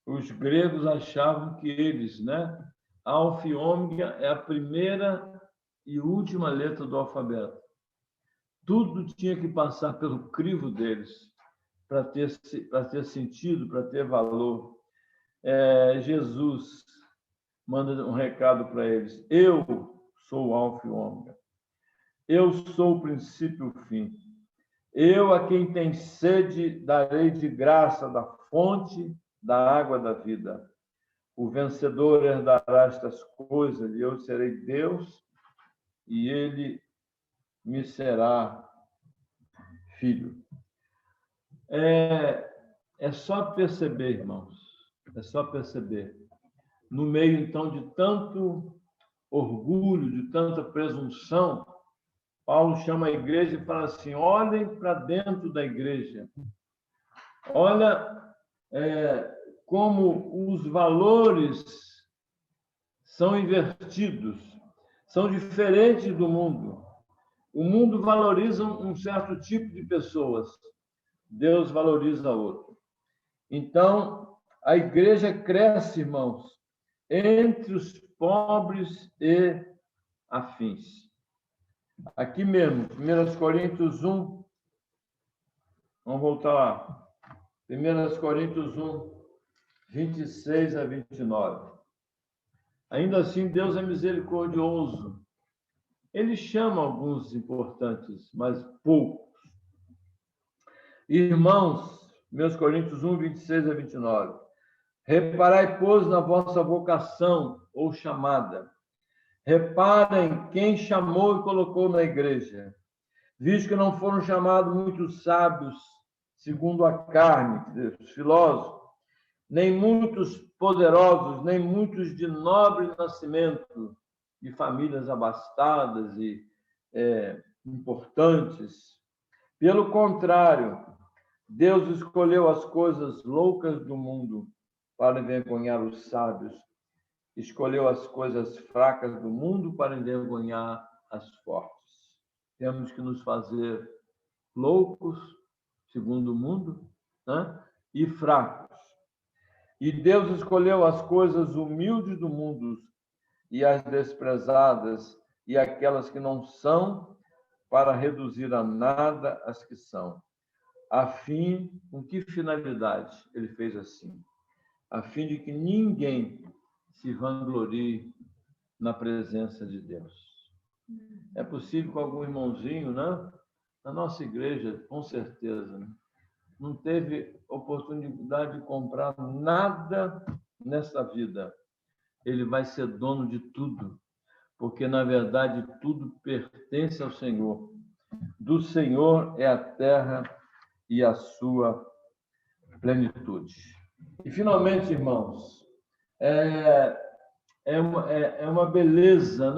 Os gregos achavam que eles, Alfa e Ômega é a primeira e última letra do alfabeto. Tudo tinha que passar pelo crivo deles para ter sentido, para ter valor. Jesus manda um recado para eles. Eu sou o Alfa e o Ômega. Eu sou o princípio e o fim. Eu, a quem tem sede, darei de graça da fonte da água da vida. O vencedor herdará estas coisas, e eu serei Deus, e ele me será filho. É só perceber, irmãos, é só perceber. No meio, então, de tanto orgulho, de tanta presunção, Paulo chama a igreja e fala assim, olhem para dentro da igreja. Olha como os valores são invertidos, são diferentes do mundo. O mundo valoriza um certo tipo de pessoas, Deus valoriza outro. Então, a igreja cresce, irmãos, entre os pobres e afins. Aqui mesmo, 1 Coríntios 1, vamos voltar lá. 1 Coríntios 1, 26 a 29. Ainda assim, Deus é misericordioso. Ele chama alguns importantes, mas poucos. Irmãos, 1 Coríntios 1, 26 a 29. Reparai, pois, na vossa vocação ou chamada. Reparem quem chamou e colocou na igreja. Visto que não foram chamados muitos sábios, segundo a carne, os filósofos, nem muitos poderosos, nem muitos de nobre nascimento, de famílias abastadas e importantes. Pelo contrário, Deus escolheu as coisas loucas do mundo para envergonhar os sábios. Escolheu as coisas fracas do mundo para envergonhar as fortes. Temos que nos fazer loucos, segundo o mundo, e fracos. E Deus escolheu as coisas humildes do mundo e as desprezadas e aquelas que não são, para reduzir a nada as que são. Com que finalidade ele fez assim? A fim de que ninguém se vanglorie na presença de Deus. É possível que algum irmãozinho, na nossa igreja, com certeza, não teve oportunidade de comprar nada nessa vida. Ele vai ser dono de tudo, porque, na verdade, tudo pertence ao Senhor. Do Senhor é a terra e a sua plenitude. E, finalmente, irmãos, é uma beleza,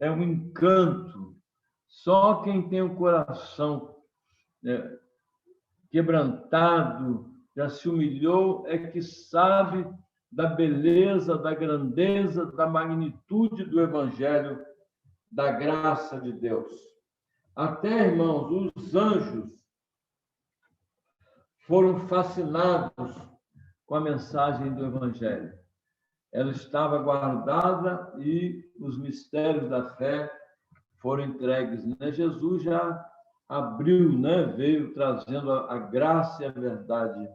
É um encanto. Só quem tem o coração quebrantado, já se humilhou, é que sabe da beleza, da grandeza, da magnitude do Evangelho, da graça de Deus. Até, irmãos, os anjos foram fascinados com a mensagem do Evangelho. Ela estava guardada e os mistérios da fé foram entregues. Jesus já abriu, veio trazendo a graça e a verdade.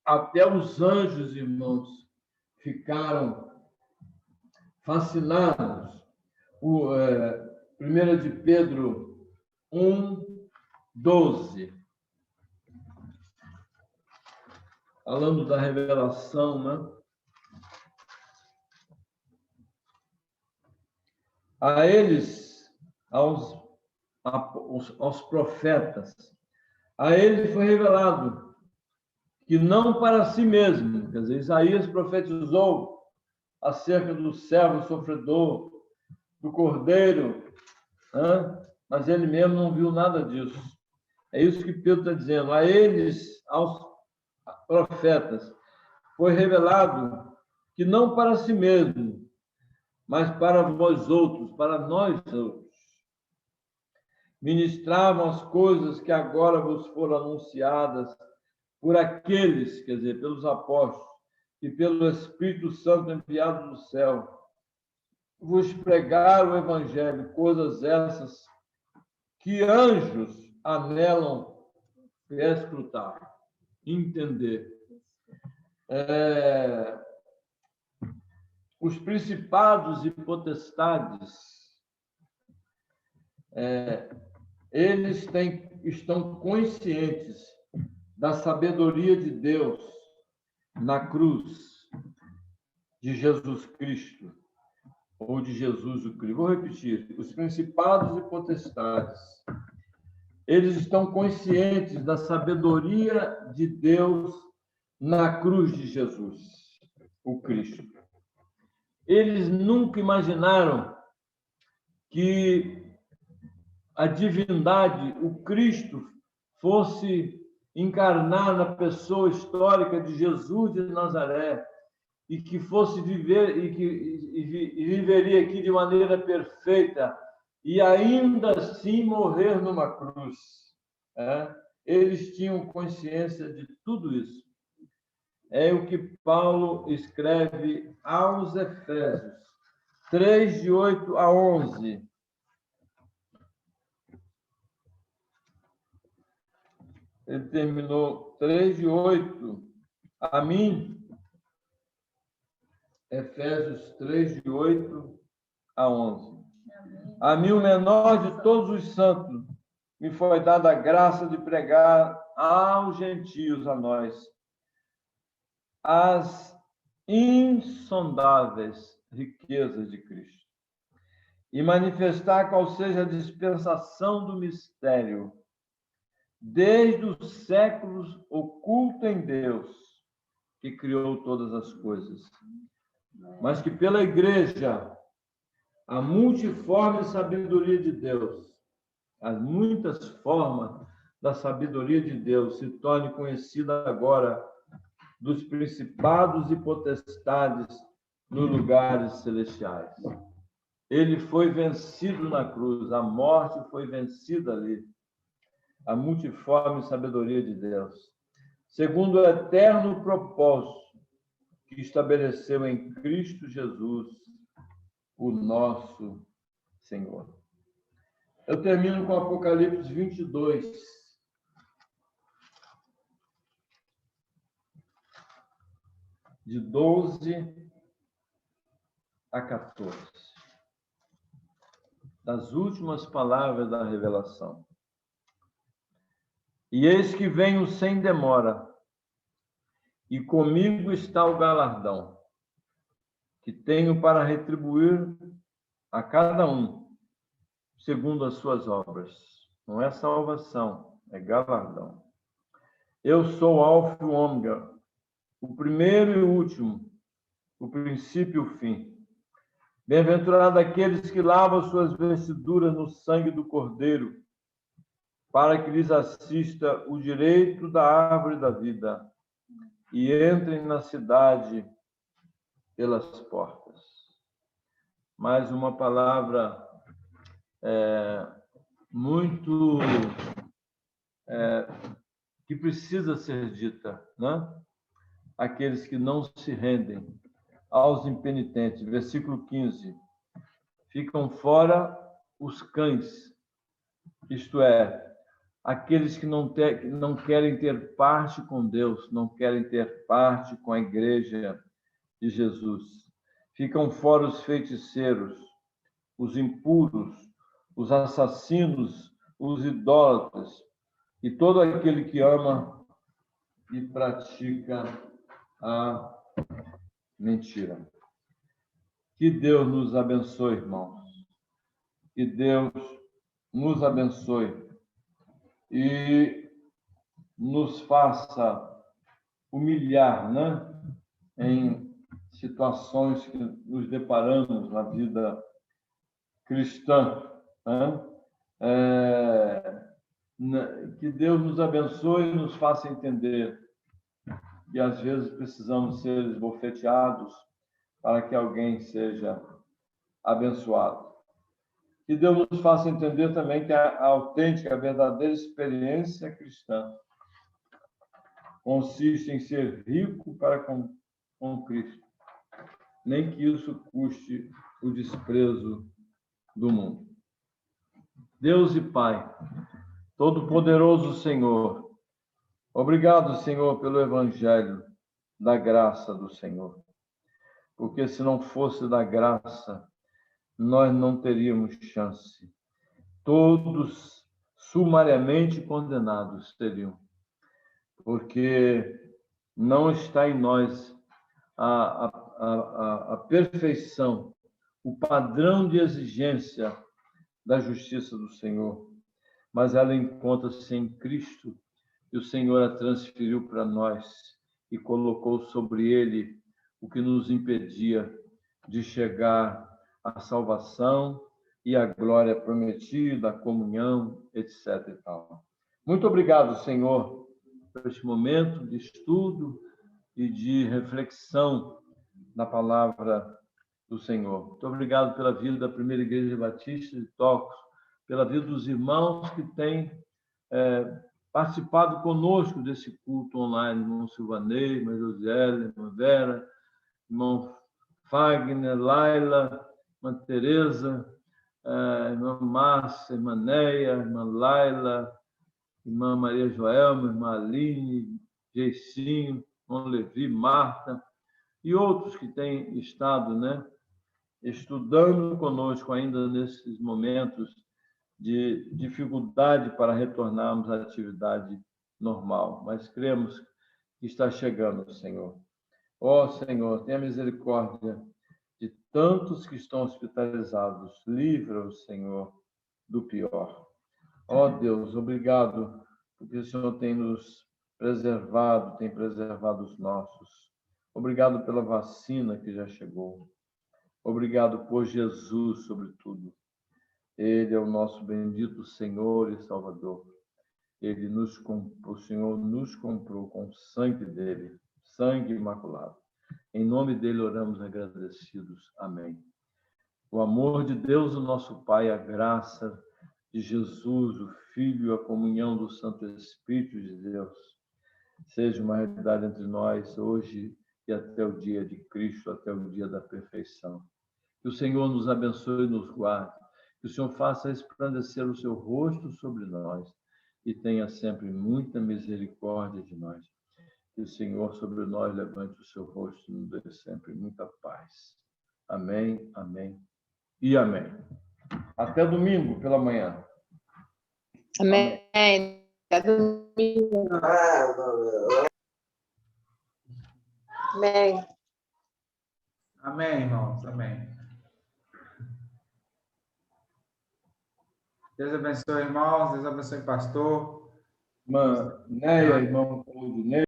Até os anjos, irmãos, ficaram fascinados. 1 de Pedro 1, 12. Falando da revelação, A eles, aos profetas, a eles foi revelado que não para si mesmo, quer dizer, Isaías profetizou acerca do servo sofredor, do Cordeiro, né? Mas ele mesmo não viu nada disso. É isso que Pedro está dizendo. A eles, aos profetas, foi revelado que não para si mesmo, mas para vós outros, para nós outros, ministravam as coisas que agora vos foram anunciadas por aqueles, quer dizer, pelos apóstolos, e pelo Espírito Santo enviado do céu, vos pregaram o Evangelho, coisas essas que anjos anelam escrutar, entender. Os principados e potestades, eles estão conscientes da sabedoria de Deus na cruz de Jesus Cristo, ou de Jesus o Cristo. Vou repetir. Os principados e potestades, eles estão conscientes da sabedoria de Deus na cruz de Jesus, o Cristo. Eles nunca imaginaram que a divindade, o Cristo, fosse encarnar na pessoa histórica de Jesus de Nazaré e que fosse viver e viveria aqui de maneira perfeita e ainda assim morrer numa cruz. Eles tinham consciência de tudo isso. É o que Paulo escreve aos Efésios 3, de 8 a 11. Ele terminou 3, de 8 a mim. Efésios 3, de 8 a 11. A mim, o menor de todos os santos, me foi dada a graça de pregar aos gentios, a nós, as insondáveis riquezas de Cristo e manifestar qual seja a dispensação do mistério, desde os séculos oculto em Deus, que criou todas as coisas, mas que pela Igreja, a multiforme sabedoria de Deus, as muitas formas da sabedoria de Deus, se torne conhecida agora dos principados e potestades nos lugares celestiais. Ele foi vencido na cruz, a morte foi vencida ali. A multiforme sabedoria de Deus, segundo o eterno propósito que estabeleceu em Cristo Jesus, o nosso Senhor. Eu termino com Apocalipse 22. De 12 a 14. Das últimas palavras da revelação. E eis que venho sem demora, e comigo está o galardão, que tenho para retribuir a cada um, segundo as suas obras. Não é salvação, é galardão. Eu sou o Alfa e o Ômega, o primeiro e o último, o princípio e o fim. Bem-aventurado aqueles que lavam suas vestiduras no sangue do Cordeiro, para que lhes assista o direito da árvore da vida e entrem na cidade pelas portas. Mais uma palavra muito que precisa ser dita, né? Aqueles que não se rendem aos impenitentes. Versículo 15. Ficam fora os cães, isto é, aqueles que não querem ter parte com Deus, não querem ter parte com a igreja de Jesus. Ficam fora os feiticeiros, os impuros, os assassinos, os idólatras e todo aquele que ama e pratica a mentira. Que Deus nos abençoe, irmãos. Que Deus nos abençoe e nos faça humilhar, né? Em situações que nos deparamos na vida cristã, né? Que Deus nos abençoe e nos faça entender que às vezes precisamos ser esbofeteados para que alguém seja abençoado. Que Deus nos faça entender também que a autêntica, a verdadeira experiência cristã consiste em ser rico para com Cristo, nem que isso custe o desprezo do mundo. Deus e Pai, Todo-Poderoso Senhor, obrigado, Senhor, pelo Evangelho da graça do Senhor, porque se não fosse da graça, nós não teríamos chance. Todos sumariamente condenados seriam, porque não está em nós a perfeição, o padrão de exigência da justiça do Senhor, mas ela encontra-se em Cristo, e o Senhor a transferiu para nós e colocou sobre ele o que nos impedia de chegar à salvação e à glória prometida, a comunhão, etc. e tal. Muito obrigado, Senhor, por este momento de estudo e de reflexão na palavra do Senhor. Muito obrigado pela vida da Primeira Igreja Batista de Tocos, pela vida dos irmãos que têm participado conosco desse culto online, irmão Silvanei, irmã Josiela, irmã Vera, irmão Fagner, Laila, irmã Tereza, irmã Márcia, irmã Neia, irmã Laila, irmã Maria Joelma, irmã Aline, Geicinho, irmão Levi, Marta, e outros que têm estado, estudando conosco ainda nesses momentos de dificuldade para retornarmos à atividade normal. Mas cremos que está chegando, Senhor. Ó Senhor, tenha misericórdia de tantos que estão hospitalizados. Livra-os, Senhor, do pior. Ó Deus, obrigado, porque o Senhor tem nos preservado, tem preservado os nossos. Obrigado pela vacina que já chegou. Obrigado por Jesus, sobretudo. Ele é o nosso bendito Senhor e Salvador. O Senhor nos comprou com o sangue dele, sangue imaculado. Em nome dele oramos agradecidos. Amém. O amor de Deus, o nosso Pai, a graça de Jesus, o Filho, a comunhão do Santo Espírito de Deus, seja uma realidade entre nós hoje e até o dia de Cristo, até o dia da perfeição. Que o Senhor nos abençoe e nos guarde. Que o Senhor faça resplandecer o seu rosto sobre nós e tenha sempre muita misericórdia de nós. Que o Senhor sobre nós levante o seu rosto e nos dê sempre muita paz. Amém, amém e amém. Até domingo pela manhã. Amém. Até domingo. Amém. Amém, irmãos. Amém. Deus abençoe, irmãos. Deus abençoe, pastor. Irmã Neia, irmão Claudinei.